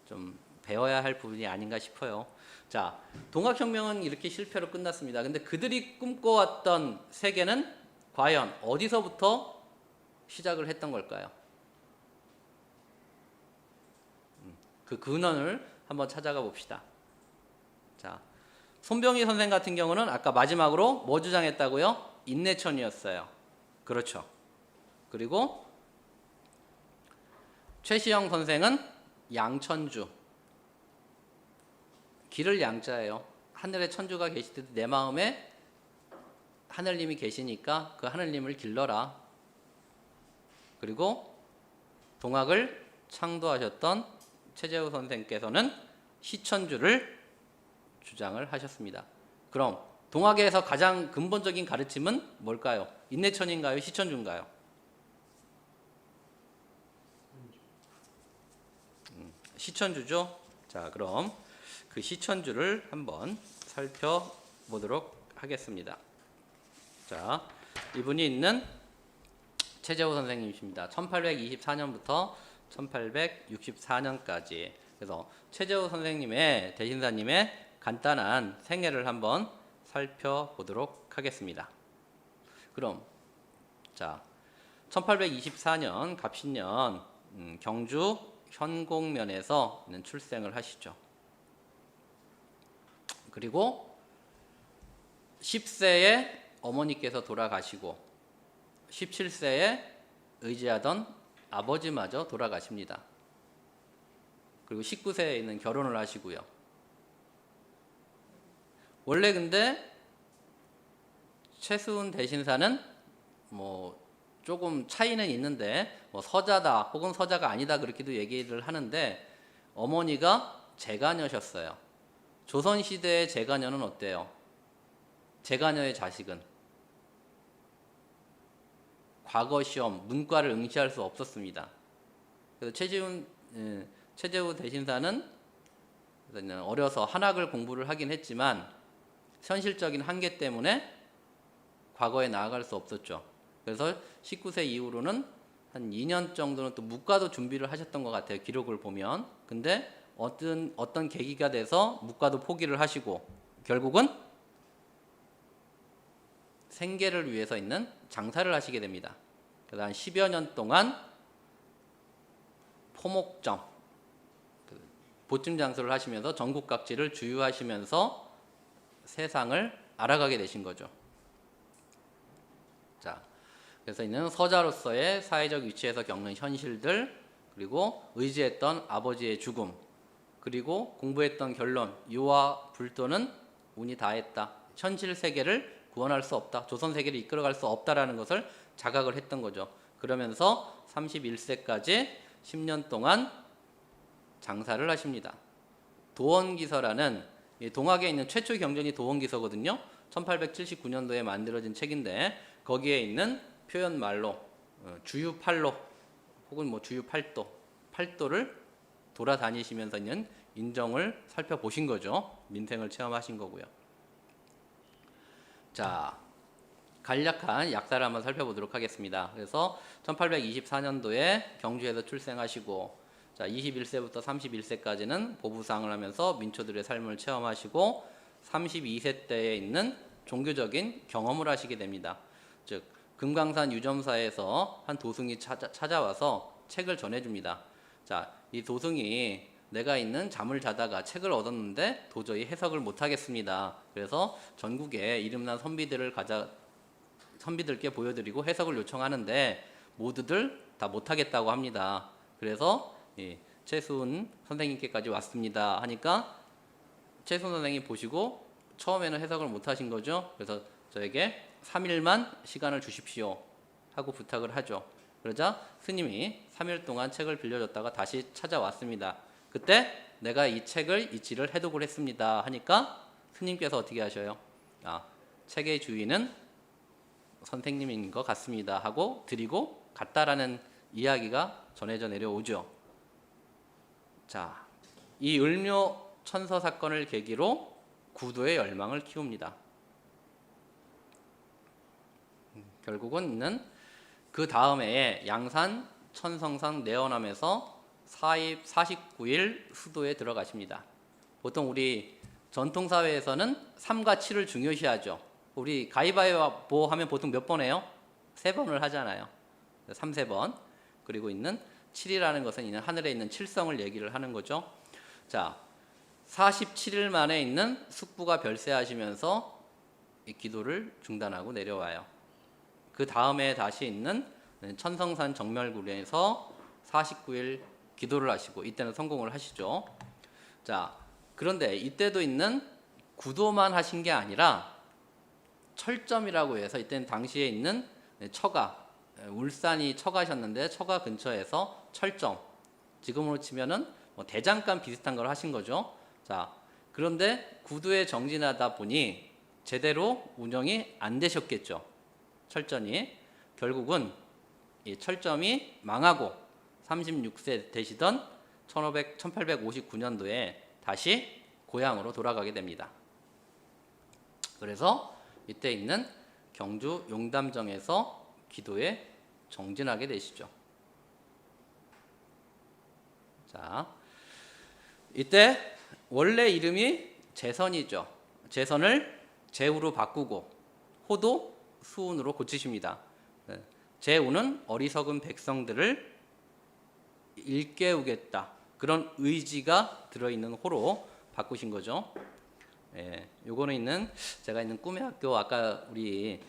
좀 배워야 할 부분이 아닌가 싶어요. 자, 동학혁명은 이렇게 실패로 끝났습니다. 근데 그들이 꿈꿔왔던 세계는 과연 어디서부터 시작을 했던 걸까요? 그 근원을 한번 찾아가 봅시다. 자, 손병희 선생 같은 경우는 아까 마지막으로 뭐 주장했다고요? 인내천이었어요. 그렇죠. 그리고 최시영 선생은 양천주. 길을 양자예요. 하늘에 천주가 계시듯 내 마음에 하늘님이 계시니까 그 하늘님을 길러라. 그리고 동학을 창도하셨던 최재우 선생께서는 시천주를 주장을 하셨습니다. 그럼 동학에서 가장 근본적인 가르침은 뭘까요? 인내천인가요? 시천주인가요? 시천주죠. 자, 그럼 그 시천주를 한번 살펴보도록 하겠습니다. 자, 이분이 있는 최재호 선생님이십니다. 1824년부터 1864년까지. 그래서 최재호 선생님의 대신사님의 간단한 생애를 한번 살펴보도록 하겠습니다. 그럼 자, 1824년 갑신년 경주 현곡면에서 출생을 하시죠. 그리고 10세에 어머니께서 돌아가시고 17세에 의지하던 아버지마저 돌아가십니다. 그리고 19세에 있는 결혼을 하시고요. 원래 근데 최수훈 대신사는 뭐 조금 차이는 있는데 뭐 서자다 혹은 서자가 아니다 그렇게도 얘기를 하는데 어머니가 제가녀셨어요. 조선시대의 제가녀는 어때요? 제가녀의 자식은 과거 시험, 문과를 응시할 수 없었습니다. 그래서 최재우 대신사는 어려서 한학을 공부를 하긴 했지만 현실적인 한계 때문에 과거에 나아갈 수 없었죠. 그래서 19세 이후로는 한 2년 정도는 또 문과도 준비를 하셨던 것 같아요. 기록을 보면. 근데 어떤 계기가 돼서 문과도 포기를 하시고 결국은 생계를 위해서 있는 장사를 하시게 됩니다. 그래서 한 10여 년 동안 포목점, 보증 장수를 하시면서 전국 각지를 주유하시면서 세상을 알아가게 되신 거죠. 자, 그래서 있는 서자로서의 사회적 위치에서 겪는 현실들, 그리고 의지했던 아버지의 죽음, 그리고 공부했던 결론, 유와 불도는 운이 다했다. 현실 세계를 구원할 수 없다. 조선 세계를 이끌어갈 수 없다라는 것을 자각을 했던 거죠. 그러면서 31세까지 10년 동안 장사를 하십니다. 도원기서라는 동학에 있는 최초 경전이 도원기서거든요. 1879년도에 만들어진 책인데 거기에 있는 표현말로 주유8로 혹은 뭐 주유8도, 8도를 돌아다니시면서 있는 인정을 살펴보신 거죠. 민생을 체험하신 거고요. 자, 간략한 약사를 한번 살펴보도록 하겠습니다. 그래서 1824년도에 경주에서 출생하시고, 자, 21세부터 31세까지는 보부상을 하면서 민초들의 삶을 체험하시고 32세 때에 있는 종교적인 경험을 하시게 됩니다. 즉 금강산 유점사에서 한 도승이 찾아와서 책을 전해줍니다. 자, 이 도승이 내가 있는 잠을 자다가 책을 얻었는데 도저히 해석을 못하겠습니다. 그래서 전국에 이름난 선비들께 보여드리고 해석을 요청하는데 모두들 다 못하겠다고 합니다. 그래서 최수은 선생님께까지 왔습니다 하니까 최수은 선생님이 보시고 처음에는 해석을 못하신 거죠. 그래서 저에게 3일만 시간을 주십시오 하고 부탁을 하죠. 그러자 스님이 3일 동안 책을 빌려줬다가 다시 찾아왔습니다. 그때 내가 이 책을 이치를 해독을 했습니다 하니까 스님께서 어떻게 하셔요? 책의 주인은 선생님인 것 같습니다 하고 드리고 갔다라는 이야기가 전해져 내려오죠. 자, 이 을묘 천서 사건을 계기로 구도의 열망을 키웁니다. 결국은 그 다음에 양산 천성산 내원함에서 49일 수도에 들어가십니다. 보통 우리 전통사회에서는 3과 7을 중요시하죠. 우리 가위바위보 하면 보통 몇 번 해요? 3번을 하잖아요. 3, 3번. 그리고 있는 7이라는 것은 있는 하늘에 있는 칠성을 얘기를 하는 거죠. 자, 47일 만에 있는 숙부가 별세하시면서 이 기도를 중단하고 내려와요. 그 다음에 다시 있는 천성산 정멸구에서 49일 기도를 하시고 이때는 성공을 하시죠. 자, 그런데 이때도 있는 구도만 하신 게 아니라 철점이라고 해서 이때는 당시에 있는 처가, 울산이 처가셨는데 처가 근처에서 철점, 지금으로 치면은 뭐 대장간 비슷한 걸 하신 거죠. 자, 그런데 구도에 정진하다 보니 제대로 운영이 안 되셨겠죠. 철전이. 결국은 이 철점이 망하고 36세 되시던 1859년도에 다시 고향으로 돌아가게 됩니다. 그래서 이때 있는 경주 용담정에서 기도에 정진하게 되시죠. 자, 이때 원래 이름이 재선이죠. 재선을 재우로 바꾸고 호도 수운으로 고치십니다. 재우는 어리석은 백성들을 일깨우겠다, 그런 의지가 들어있는 호로 바꾸신 거죠. 요거는 있는 제가 있는 꿈의 학교, 아까 우리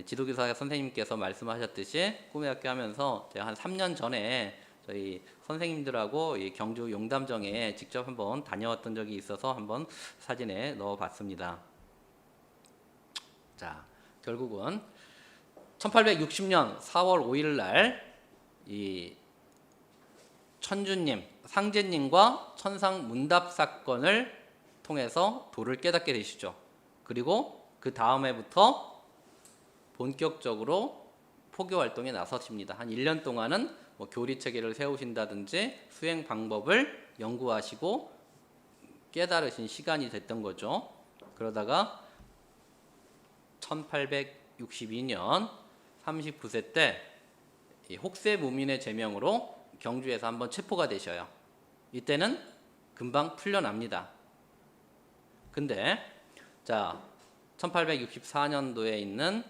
지도교사 선생님께서 말씀하셨듯이 꿈의 학교 하면서 제가 한 3년 전에 저희 선생님들하고 이 경주 용담정에 직접 한번 다녀왔던 적이 있어서 한번 사진에 넣어봤습니다. 자, 결국은 1860년 4월 5일 날 이 천주님, 상제님과 천상 문답 사건을 통해서 도를 깨닫게 되시죠. 그리고 그 다음 해부터 본격적으로 포교 활동에 나서십니다. 한 1년 동안은 뭐 교리 체계를 세우신다든지 수행 방법을 연구하시고 깨달으신 시간이 됐던 거죠. 그러다가 1862년 39세 때 혹세무민의 제명으로 경주에서 한번 체포가 되셔요. 이때는 금방 풀려납니다. 근데 자, 1864년도에 있는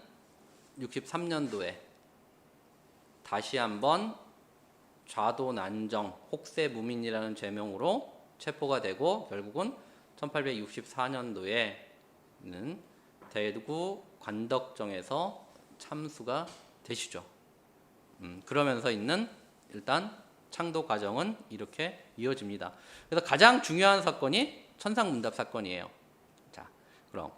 63년도에 다시 한번 좌도난정 혹세무민이라는 제명으로 체포가 되고 결국은 1864년도에는 대구 관덕정에서 참수가 되시죠. 그러면서 있는 일단 창도 과정은 이렇게 이어집니다. 그래서 가장 중요한 사건이 천상문답 사건이에요. 자, 그럼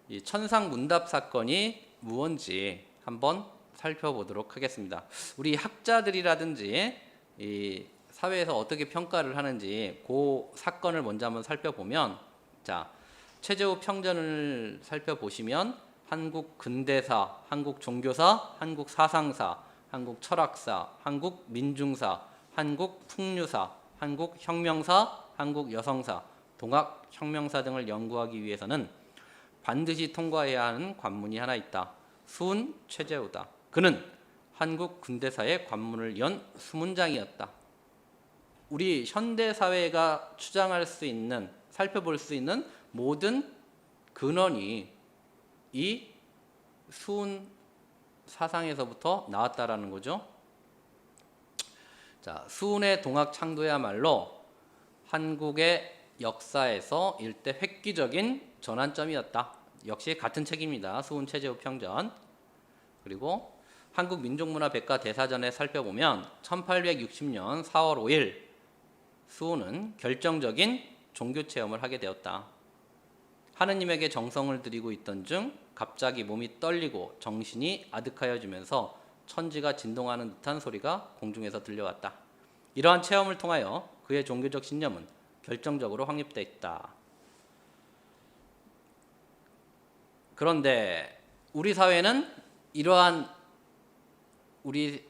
이 천상문답 사건이 무엇인지 한번 살펴보도록 하겠습니다. 우리 학자들이라든지 이 사회에서 어떻게 평가를 하는지 그 사건을 먼저 한번 살펴보면, 자, 최재우 평전을 살펴보시면 한국 근대사, 한국 종교사, 한국 사상사, 한국 철학사, 한국 민중사, 한국 풍류사, 한국 혁명사, 한국 여성사, 동학 혁명사 등을 연구하기 위해서는 반드시 통과해야 하는 관문이 하나 있다. 수훈 최재우다. 그는 한국 근대사의 관문을 연 수문장이었다. 우리 현대 사회가 추장할 수 있는, 살펴볼 수 있는 모든 근원이 이 수훈 사상에서부터 나왔다라는 거죠. 자, 수훈의 동학 창도야말로 한국의 역사에서 일대 획기적인 전환점이었다. 역시 같은 책입니다. 수훈 최재우 평전. 그리고 한국민족문화 백과 대사전에 살펴보면 1860년 4월 5일 수훈은 결정적인 종교 체험을 하게 되었다. 하느님에게 정성을 들이고 있던 중 갑자기 몸이 떨리고 정신이 아득하여지면서 천지가 진동하는 듯한 소리가 공중에서 들려왔다. 이러한 체험을 통하여 그의 종교적 신념은 결정적으로 확립됐다. 그런데 우리 사회는 이러한 우리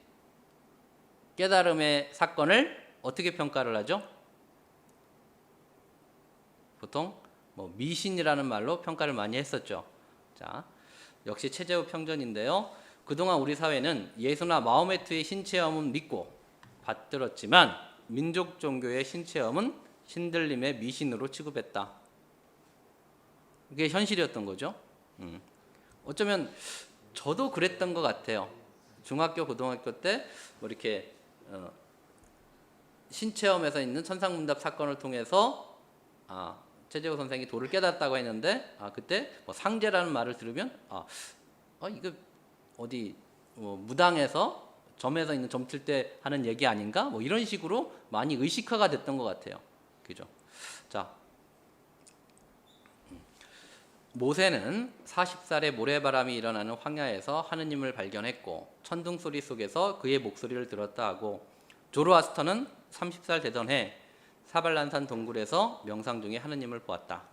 깨달음의 사건을 어떻게 평가를 하죠? 보통 미신이라는 말로 평가를 많이 했었죠. 자, 역시 최재우 평전인데요. 그동안 우리 사회는 예수나 마호메트의 신체험은 믿고 받들었지만 민족 종교의 신체험은 신들림의 미신으로 취급했다. 이게 현실이었던 거죠. 어쩌면 저도 그랬던 것 같아요. 중학교, 고등학교 때 이렇게 신체험에서 있는 천상문답 사건을 통해서 최재우 선생이 도를 깨닫다고 했는데 그때 상제라는 말을 들으면 이거 어디 무당에서 점에서 있는 점칠 때 하는 얘기 아닌가? 이런 식으로 많이 의식화가 됐던 것 같아요. 그죠? 자, 모세는 40살에 모래바람이 일어나는 황야에서 하느님을 발견했고 천둥 소리 속에서 그의 목소리를 들었다 하고, 조로아스터는 30살 되던 해 사발란산 동굴에서 명상 중에 하느님을 보았다.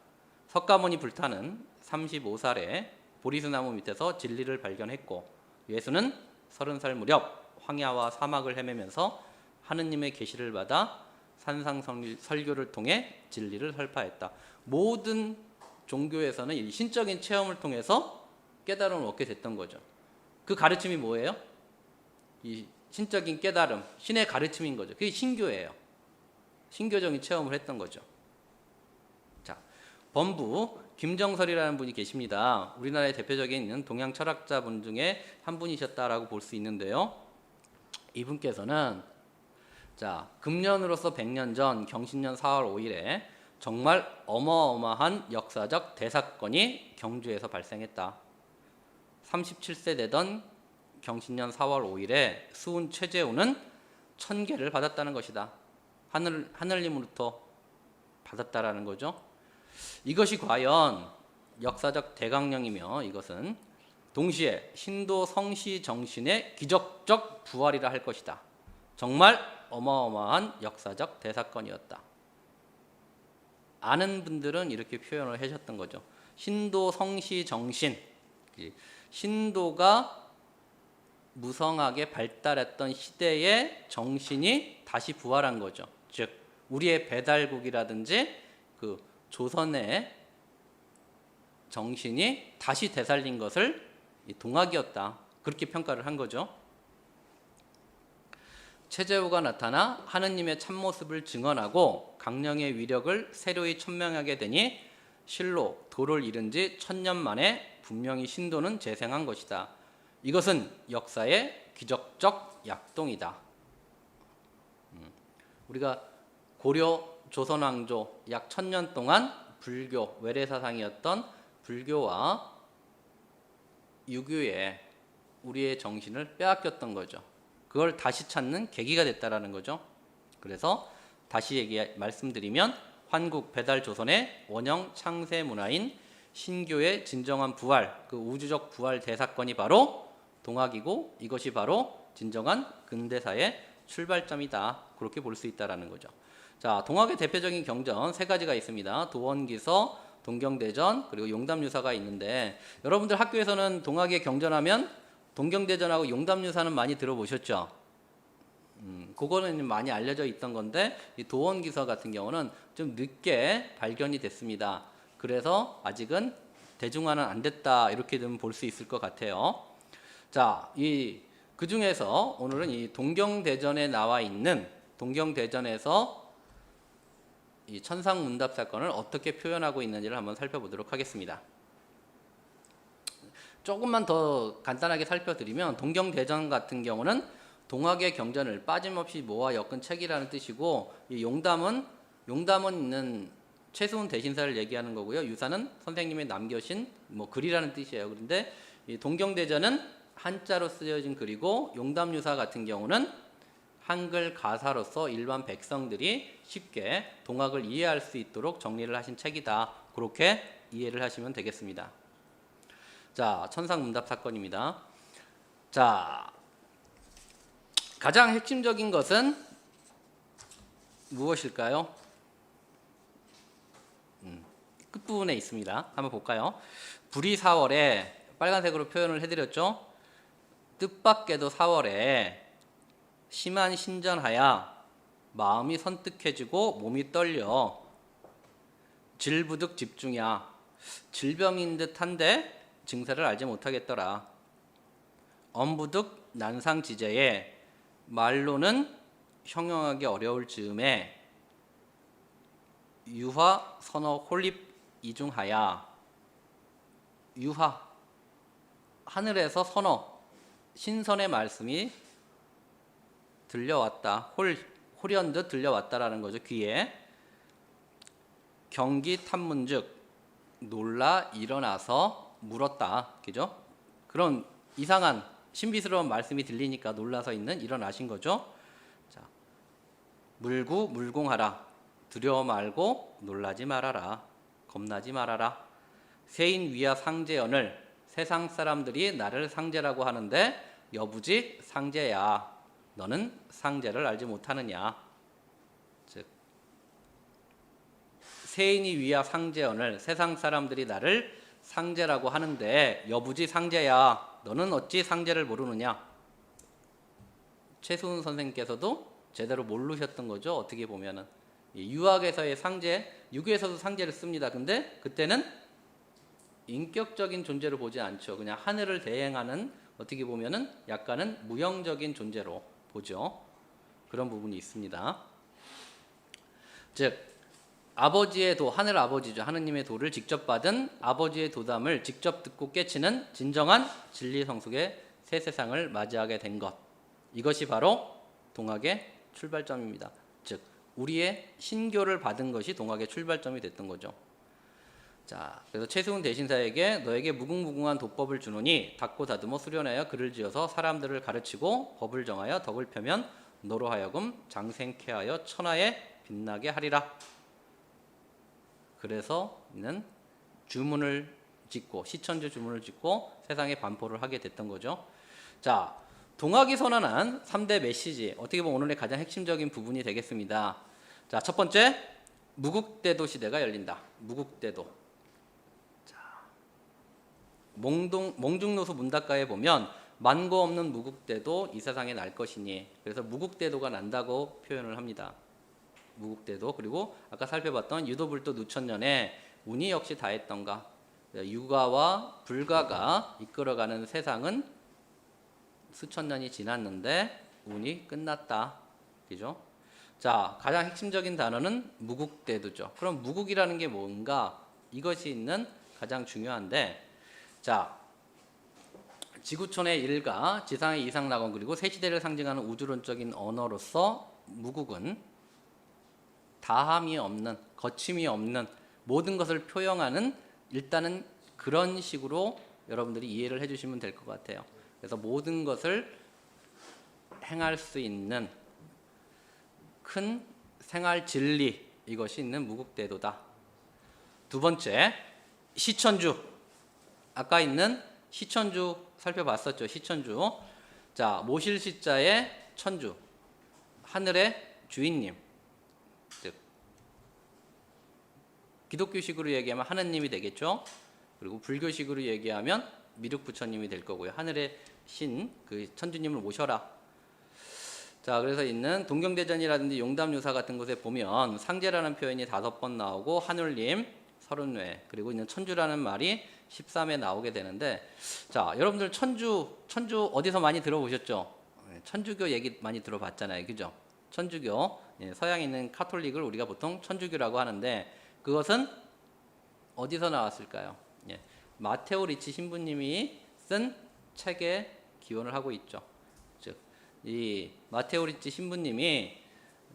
석가모니 불타는 35살에 보리수나무 밑에서 진리를 발견했고, 예수는 30살 무렵 황야와 사막을 헤매면서 하느님의 계시를 받아 산상 설교를 통해 진리를 설파했다. 모든 종교에서는 이 신적인 체험을 통해서 깨달음을 얻게 됐던 거죠. 그 가르침이 뭐예요? 이 신적인 깨달음, 신의 가르침인 거죠. 그게 신교예요. 신교적인 체험을 했던 거죠. 자, 범부 김정설이라는 분이 계십니다. 우리나라의 대표적인 동양 철학자분 중에 한 분이셨다라고 볼 수 있는데요. 이분께서는 금년으로서 100년 전 경신년 4월 5일에 정말 어마어마한 역사적 대사건이 경주에서 발생했다. 37세 되던 경신년 4월 5일에 수훈 최재우는 천계를 받았다는 것이다. 하늘님으로부터 받았다라는 거죠. 이것이 과연 역사적 대강령이며 이것은 동시에 신도 성시 정신의 기적적 부활이라 할 것이다. 정말 어마어마한 역사적 대사건이었다. 아는 분들은 이렇게 표현을 하셨던 거죠. 신도 성시 정신, 신도가 무성하게 발달했던 시대의 정신이 다시 부활한 거죠. 즉 우리의 배달국이라든지 그 조선의 정신이 다시 되살린 것을 동학이었다. 그렇게 평가를 한 거죠. 최재우가 나타나 하느님의 참모습을 증언하고 강령의 위력을 새로이 천명하게 되니 실로 도를 잃은 지 1000년 만에 분명히 신도는 재생한 것이다. 이것은 역사의 기적적 약동이다. 우리가 고려 조선왕조 약 1000년 동안 불교, 외래사상이었던 불교와 유교에 우리의 정신을 빼앗겼던 거죠. 그걸 다시 찾는 계기가 됐다라는 거죠. 그래서 다시 말씀드리면 환국 배달 조선의 원형 창세 문화인 신교의 진정한 부활, 그 우주적 부활 대사건이 바로 동학이고 이것이 바로 진정한 근대사의 출발점이다. 그렇게 볼 수 있다라는 거죠. 자, 동학의 대표적인 경전 세 가지가 있습니다. 도원기서, 동경대전 그리고 용담유사가 있는데 여러분들 학교에서는 동학의 경전하면 동경대전하고 용담유사는 많이 들어보셨죠? 그거는 많이 알려져 있던 건데 이 도원기서 같은 경우는 좀 늦게 발견이 됐습니다. 그래서 아직은 대중화는 안 됐다 이렇게 좀 볼 수 있을 것 같아요. 자, 그 중에서 오늘은 이 동경대전에 나와 있는 동경대전에서 이 천상문답 사건을 어떻게 표현하고 있는지를 한번 살펴보도록 하겠습니다. 조금만 더 간단하게 살펴드리면 동경대전 같은 경우는 동학의 경전을 빠짐없이 모아 엮은 책이라는 뜻이고 이 용담은 있는 최수훈 대신사를 얘기하는 거고요. 유사는 선생님이 남겨신 글이라는 뜻이에요. 그런데 이 동경대전은 한자로 쓰여진 글이고 용담유사 같은 경우는 한글 가사로서 일반 백성들이 쉽게 동학을 이해할 수 있도록 정리를 하신 책이다. 그렇게 이해를 하시면 되겠습니다. 자, 천상문답 사건입니다. 자, 가장 핵심적인 것은 무엇일까요? 끝부분에 있습니다. 한번 볼까요? 불이 4월에 빨간색으로 표현을 해드렸죠. 뜻밖에도 4월에 심한 신전하야 마음이 선뜩해지고 몸이 떨려 질부득 집중이야 질병인 듯한데 증세를 알지 못하겠더라. 엄부득 난상지제에 말로는 형용하기 어려울 즈음에 유화 선어 홀립 이중하야 유화 하늘에서 선어 신선의 말씀이 들려왔다. 홀연듯 들려왔다라는 거죠. 귀에. 경기 탐문즉 놀라 일어나서 물었다. 그죠? 그런 이상한 신비스러운 말씀이 들리니까 놀라서 일어나신 거죠. 자, 물궁하라. 두려워 말고 놀라지 말아라. 겁나지 말아라. 세인 위야 상제연을 세상 사람들이 나를 상제라고 하는데 여부지 상제야. 너는 상제를 알지 못하느냐. 즉 세인이 위야 상제연을 세상 사람들이 나를 상제라고 하는데 여부지 상제야. 너는 어찌 상제를 모르느냐. 최수훈 선생님께서도 제대로 모르셨던 거죠. 어떻게 보면은 유학에서의 상제, 유교에서도 상제를 씁니다. 근데 그때는 인격적인 존재로 보지 않죠. 그냥 하늘을 대행하는 어떻게 보면은 약간은 무형적인 존재로 보죠. 그런 부분이 있습니다. 즉 아버지의 도, 하늘 아버지죠. 하느님의 도를 직접 받은 아버지의 도담을 직접 듣고 깨치는 진정한 진리 성숙의 새 세상을 맞이하게 된 것. 이것이 바로 동학의 출발점입니다. 즉 우리의 신교를 받은 것이 동학의 출발점이 됐던 거죠. 자, 그래서 최수훈 대신사에게 너에게 무궁무궁한 도법을 주노니 닦고 다듬어 수련하여 글을 지어서 사람들을 가르치고 법을 정하여 덕을 펴면 너로 하여금 장생케 하여 천하에 빛나게 하리라. 그래서 이는 주문을 짓고 시천주 주문을 짓고 세상에 반포를 하게 됐던 거죠. 자, 동학이 선언한 3대 메시지 어떻게 보면 오늘의 가장 핵심적인 부분이 되겠습니다. 자, 첫 번째 무국대도 시대가 열린다. 무국대도. 몽중노수 문답가에 보면 만고 없는 무국대도 이 세상에 날 것이니 그래서 무국대도가 난다고 표현을 합니다. 무국대도. 그리고 아까 살펴봤던 유도불도 누천년에 운이 역시 다했던가 유가와 불가가 이끌어가는 세상은 수천 년이 지났는데 운이 끝났다. 그죠? 자, 가장 핵심적인 단어는 무국대도죠. 그럼 무국이라는 게 뭔가 이것이 있는 가장 중요한데 자, 지구촌의 일가, 지상의 이상낙원 그리고 새 시대를 상징하는 우주론적인 언어로서 무국은 다함이 없는, 거침이 없는 모든 것을 표현하는 일단은 그런 식으로 여러분들이 이해를 해주시면 될 것 같아요. 그래서 모든 것을 행할 수 있는 큰 생활 진리 이것이 있는 무국대도다. 두 번째, 시천주. 아까 있는 시천주 살펴봤었죠. 시천주. 자, 모실 시자의 천주. 하늘의 주인님. 즉 기독교식으로 얘기하면 하느님이 되겠죠. 그리고 불교식으로 얘기하면 미륵부처님이 될 거고요. 하늘의 신, 그 천주님을 모셔라. 자, 그래서 있는 동경대전이라든지 용담유사 같은 곳에 보면 상제라는 표현이 5번 나오고 하늘님 30회, 그리고 있는 천주라는 말이 13회 나오게 되는데, 자, 여러분들 천주 어디서 많이 들어보셨죠? 천주교 얘기 많이 들어봤잖아요. 그죠? 천주교, 서양에 있는 카톨릭을 우리가 보통 천주교라고 하는데, 그것은 어디서 나왔을까요? 마테오 리치 신부님이 쓴 책에 기원을 하고 있죠. 즉, 이 마테오 리치 신부님이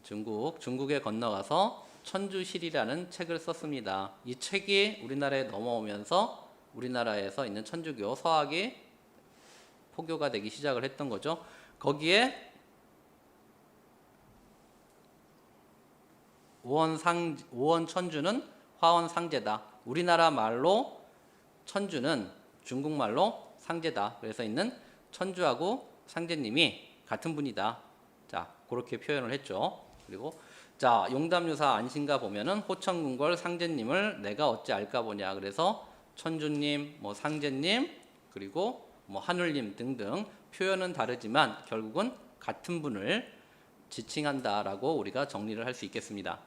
중국에 건너가서 천주실이라는 책을 썼습니다. 이 책이 우리나라에 넘어오면서 우리나라에서 있는 천주교 서학이 포교가 되기 시작을 했던 거죠. 거기에 오원 천주는 화원 상제다. 우리나라 말로 천주는 중국말로 상제다. 그래서 있는 천주하고 상제님이 같은 분이다. 자, 그렇게 표현을 했죠. 그리고 자, 용담유사 안신가 보면은 호천궁궐 상제님을 내가 어찌 알까 보냐. 그래서 천주님, 뭐 상제님, 그리고 뭐 하늘님 등등 표현은 다르지만 결국은 같은 분을 지칭한다라고 우리가 정리를 할 수 있겠습니다.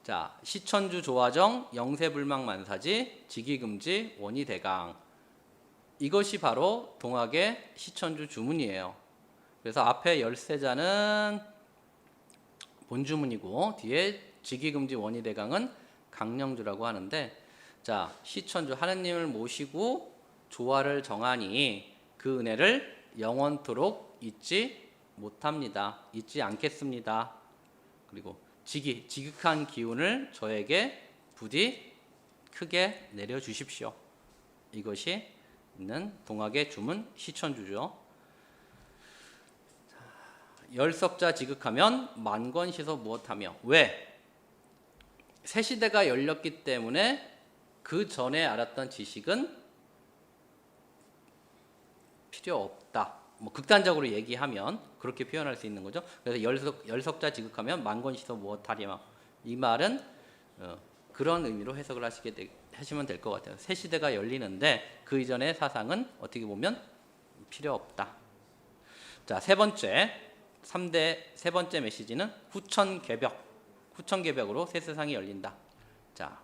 자, 시천주 조화정, 영세불망만사지, 직위금지, 원희대강. 이것이 바로 동학의 시천주 주문이에요. 그래서 앞에 열세자는 본주문이고 뒤에 직위금지, 원희대강은 강령주라고 하는데, 자, 시천주 하느님을 모시고 조화를 정하니 그 은혜를 영원토록 잊지 못합니다. 잊지 않겠습니다. 그리고 지극한 기운을 저에게 부디 크게 내려주십시오. 이것이 있는 동학의 주문 시천주죠. 열석자 지극하면 만권시서 무엇하며. 왜? 새 시대가 열렸기 때문에 그 전에 알았던 지식은 필요 없다. 뭐 극단적으로 얘기하면 그렇게 표현할 수 있는 거죠. 그래서 열석자 지극하면 만권시서 무엇하리마. 이 말은 그런 의미로 해석을 하시면 될 것 같아요. 새 시대가 열리는데 그 이전의 사상은 어떻게 보면 필요 없다. 자, 세 번째 메시지는 후천개벽으로 새 세상이 열린다. 자,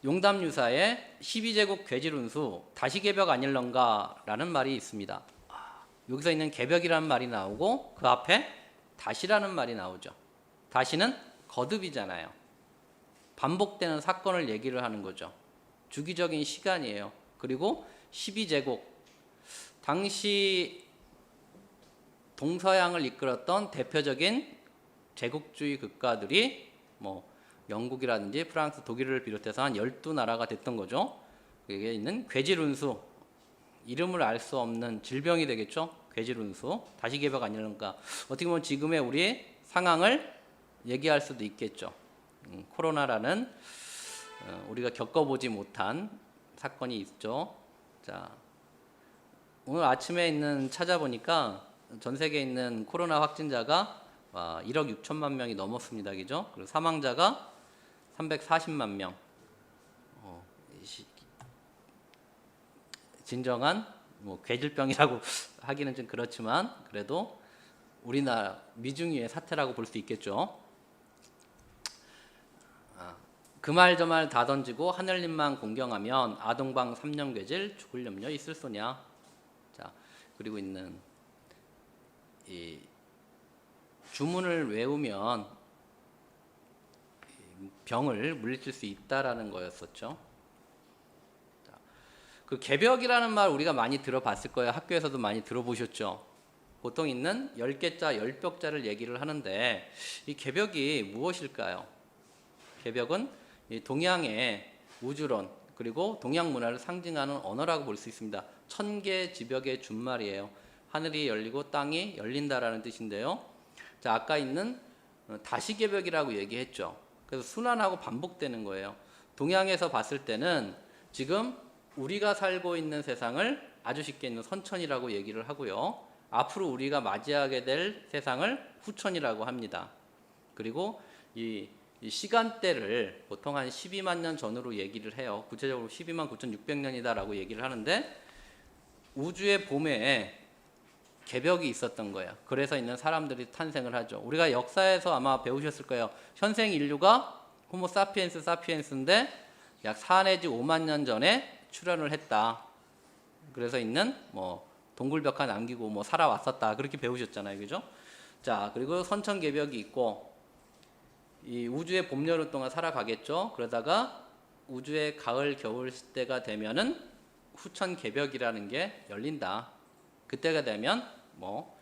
용담유사의 12제국 괴질운수 다시 개벽 아닐런가라는 말이 있습니다. 여기서 있는 개벽이라는 말이 나오고 그 앞에 다시라는 말이 나오죠. 다시는 거듭이잖아요. 반복되는 사건을 얘기를 하는 거죠. 주기적인 시간이에요. 그리고 12제국, 당시 동서양을 이끌었던 대표적인 제국주의 국가들이 뭐 영국이라든지 프랑스, 독일을 비롯해서 한 12나라가 됐던 거죠. 여기에 있는 괴질운수, 이름을 알 수 없는 질병이 되겠죠. 괴질운수, 다시 개벽 아닐런가. 어떻게 보면 지금의 우리 상황을 얘기할 수도 있겠죠. 코로나라는 우리가 겪어보지 못한 사건이 있죠. 자, 오늘 아침에 찾아보니까 전 세계에 있는 코로나 확진자가 1억 6천만 명이 넘었습니다. 그죠? 그리고 사망자가 340만 명. 진정한 뭐 괴질병이라고 하기는 좀 그렇지만 그래도 우리나라 미중유의 사태라고 볼 수 있겠죠. 그 말 저 말 다 던지고 하늘님만 공경하면 아동방 3년 괴질 죽을 염려 있을 소냐. 자, 그리고 있는 이 주문을 외우면 병을 물리칠 수 있다라는 거였었죠. 자, 그 개벽이라는 말 우리가 많이 들어봤을 거예요. 학교에서도 많이 들어보셨죠. 보통 있는 10개자, 10벽자를 얘기를 하는데 이 개벽이 무엇일까요? 개벽은 이 동양의 우주론 그리고 동양 문화를 상징하는 언어라고 볼 수 있습니다. 천계지벽의 준말이에요. 하늘이 열리고 땅이 열린다라는 뜻인데요. 자, 아까 있는 다시개벽이라고 얘기했죠. 그래서 순환하고 반복되는 거예요. 동양에서 봤을 때는 지금 우리가 살고 있는 세상을 아주 쉽게 있는 선천이라고 얘기를 하고요. 앞으로 우리가 맞이하게 될 세상을 후천이라고 합니다. 그리고 이 이 시간대를 보통 한 12만 년 전으로 얘기를 해요. 구체적으로 12만 9,600년이다라고 얘기를 하는데 우주의 봄에 개벽이 있었던 거예요. 그래서 있는 사람들이 탄생을 하죠. 우리가 역사에서 아마 배우셨을 거예요. 현생 인류가 호모 사피엔스 사피엔스인데 약 4 내지 5만 년 전에 출현을 했다. 그래서 있는 뭐 동굴벽화 남기고 뭐 살아왔었다. 그렇게 배우셨잖아요. 그죠? 자, 그리고 선천개벽이 있고 이 우주의 봄, 여름 동안 살아가겠죠. 그러다가 우주의 가을, 겨울 때가 되면은 후천개벽이라는 게 열린다. 그때가 되면 뭐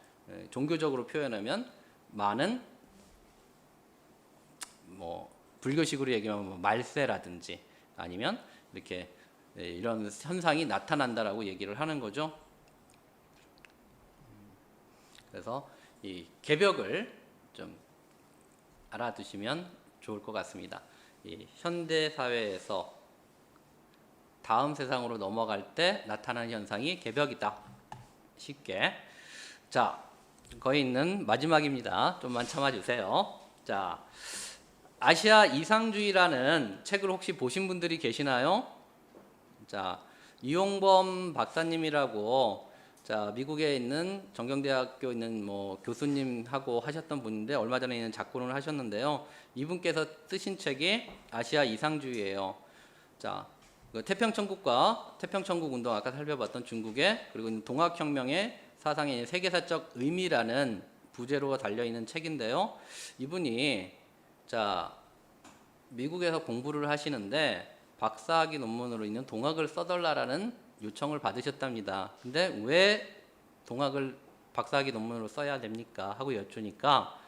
종교적으로 표현하면 많은 뭐 불교식으로 얘기하면 뭐 말세라든지 아니면 이렇게 이런 현상이 나타난다라고 얘기를 하는 거죠. 그래서 이 개벽을 좀 알아두시면 좋을 것 같습니다. 이 현대 사회에서 다음 세상으로 넘어갈 때 나타나는 현상이 개벽이다. 쉽게. 자, 거의 있는 마지막입니다. 좀만 참아주세요. 자, 아시아 이상주의라는 책을 혹시 보신 분들이 계시나요? 자, 이용범 박사님이라고 자, 미국에 있는 정경대학교 있는 뭐 교수님하고 하셨던 분인데 얼마 전에 있는 작고를 하셨는데요. 이분께서 쓰신 책이 아시아 이상주의예요. 자, 그 태평천국과 태평천국 운동 아까 살펴봤던 중국의 그리고 동학혁명의 사상의 세계사적 의미라는 부제로 달려 있는 책인데요. 이분이 자, 미국에서 공부를 하시는데 박사학위 논문으로 있는 동학을 써달라는 요청을 받으셨답니다. 근데 왜 동학을 박사학위 논문으로 써야 됩니까? 하고 여쭈니까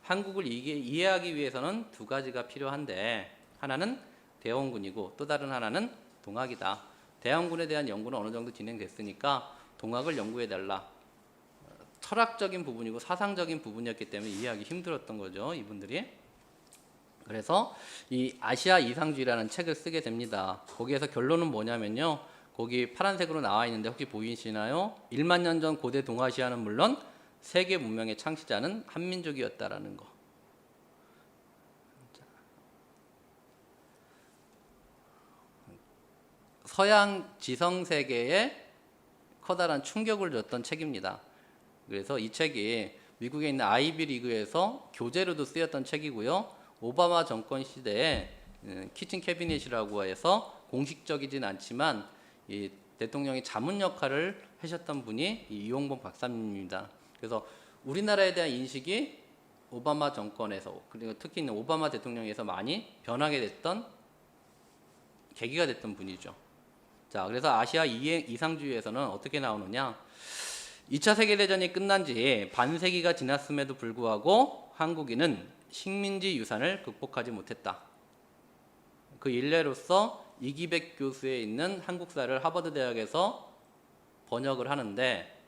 한국을 이해하기 위해서는 두 가지가 필요한데 하나는 대원군이고 또 다른 하나는 동학이다. 대원군에 대한 연구는 어느 정도 진행됐으니까 동학을 연구해달라. 철학적인 부분이고 사상적인 부분이었기 때문에 이해하기 힘들었던 거죠. 이분들이. 그래서 이 아시아 이상주의라는 책을 쓰게 됩니다. 거기에서 결론은 뭐냐면요. 거기 파란색으로 나와 있는데 혹시 보이시나요? 1만 년 전 고대 동아시아는 물론 세계 문명의 창시자는 한민족이었다라는 거. 서양 지성 세계에 커다란 충격을 줬던 책입니다. 그래서 이 책이 미국에 있는 아이비 리그에서 교재로도 쓰였던 책이고요. 오바마 정권 시대에 키친 캐비넷이라고 해서 공식적이진 않지만 이 대통령의 자문 역할을 하셨던 분이 이용범 박사님입니다. 그래서 우리나라에 대한 인식이 오바마 정권에서 그리고 특히 오바마 대통령에서 많이 변하게 됐던 계기가 됐던 분이죠. 자, 그래서 아시아 이상주의에서는 어떻게 나오느냐? 2차 세계대전이 끝난 지 반세기가 지났음에도 불구하고 한국인은 식민지 유산을 극복하지 못했다. 그 일례로서 이기백 교수에 있는 한국사를 하버드 대학에서 번역을 하는데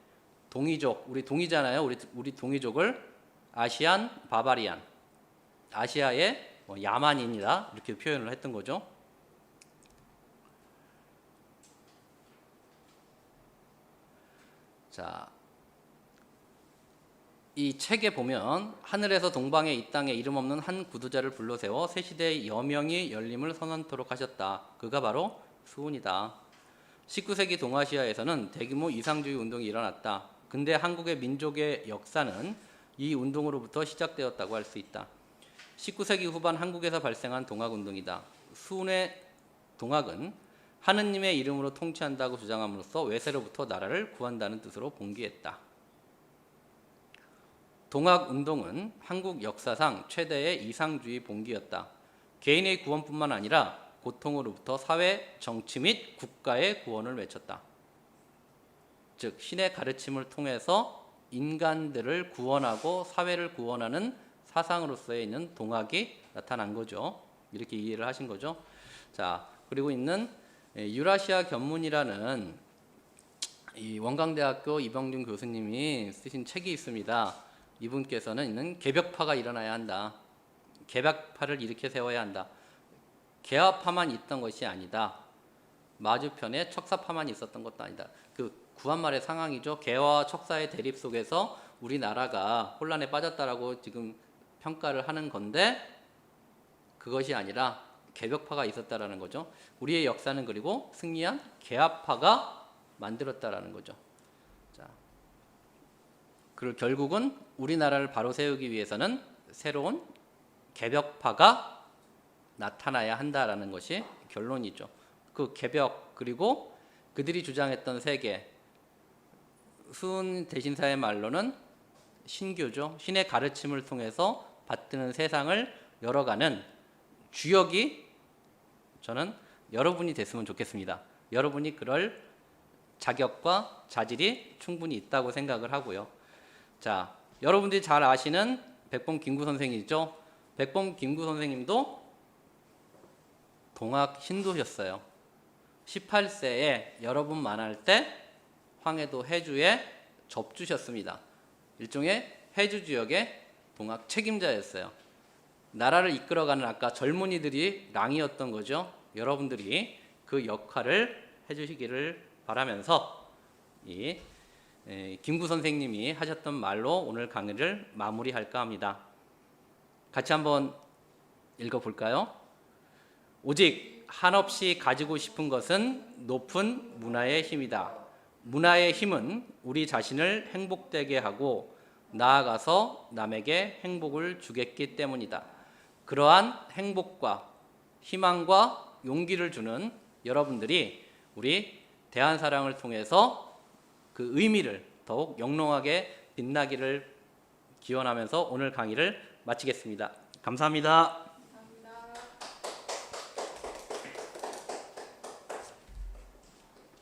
동이족, 우리 동이잖아요. 우리 동이족을 아시안 바바리안, 아시아의 야만인이다 이렇게 표현을 했던 거죠. 자, 이 책에 보면 하늘에서 동방에 이 땅에 이름 없는 한 구두자를 불러세워 새 시대의 여명이 열림을 선언토록 하셨다. 그가 바로 수훈이다. 19세기 동아시아에서는 대규모 이상주의 운동이 일어났다. 근데 한국의 민족의 역사는 이 운동으로부터 시작되었다고 할 수 있다. 19세기 후반 한국에서 발생한 동학운동이다. 수훈의 동학은 하느님의 이름으로 통치한다고 주장함으로써 외세로부터 나라를 구한다는 뜻으로 봉기했다. 동학운동은 한국 역사상 최대의 이상주의 봉기였다. 개인의 구원뿐만 아니라 고통으로부터 사회, 정치 및 국가의 구원을 외쳤다. 즉 신의 가르침을 통해서 인간들을 구원하고 사회를 구원하는 사상으로서의 있는 동학이 나타난 거죠. 이렇게 이해를 하신 거죠. 자, 그리고 있는 유라시아 견문이라는 이 원광대학교 이병준 교수님이 쓰신 책이 있습니다. 이분께서는 있는 개벽파가 일어나야 한다. 개벽파를 일으켜 세워야 한다. 개화파만 있던 것이 아니다. 마주편에 척사파만 있었던 것도 아니다. 그 구한말의 상황이죠. 개화와 척사의 대립 속에서 우리나라가 혼란에 빠졌다라고 지금 평가를 하는 건데 그것이 아니라 개벽파가 있었다라는 거죠. 우리의 역사는 그리고 승리한 개화파가 만들었다라는 거죠. 자, 그리고 결국은 우리나라를 바로 세우기 위해서는 새로운 개벽파가 나타나야 한다라는 것이 결론이죠. 그 개벽 그리고 그들이 주장했던 세계, 수은 대신사의 말로는 신교죠. 신의 가르침을 통해서 받드는 세상을 열어가는 주역이 저는 여러분이 됐으면 좋겠습니다. 여러분이 그럴 자격과 자질이 충분히 있다고 생각을 하고요. 자, 여러분들이 잘 아시는 백범 김구 선생이죠. 백범 김구 선생님도 동학 신도셨어요. 18세에 여러분 만날 때 황해도 해주에 접주셨습니다. 일종의 해주 지역의 동학 책임자였어요. 나라를 이끌어가는 아까 젊은이들이 랑이었던 거죠. 여러분들이 그 역할을 해주시기를 바라면서 이 김구 선생님이 하셨던 말로 오늘 강의를 마무리할까 합니다. 같이 한번 읽어볼까요? 오직 한없이 가지고 싶은 것은 높은 문화의 힘이다. 문화의 힘은 우리 자신을 행복되게 하고 나아가서 남에게 행복을 주겠기 때문이다. 그러한 행복과 희망과 용기를 주는 여러분들이 우리 대한사랑을 통해서 그 의미를 더욱 영롱하게 빛나기를 기원하면서 오늘 강의를 마치겠습니다. 감사합니다.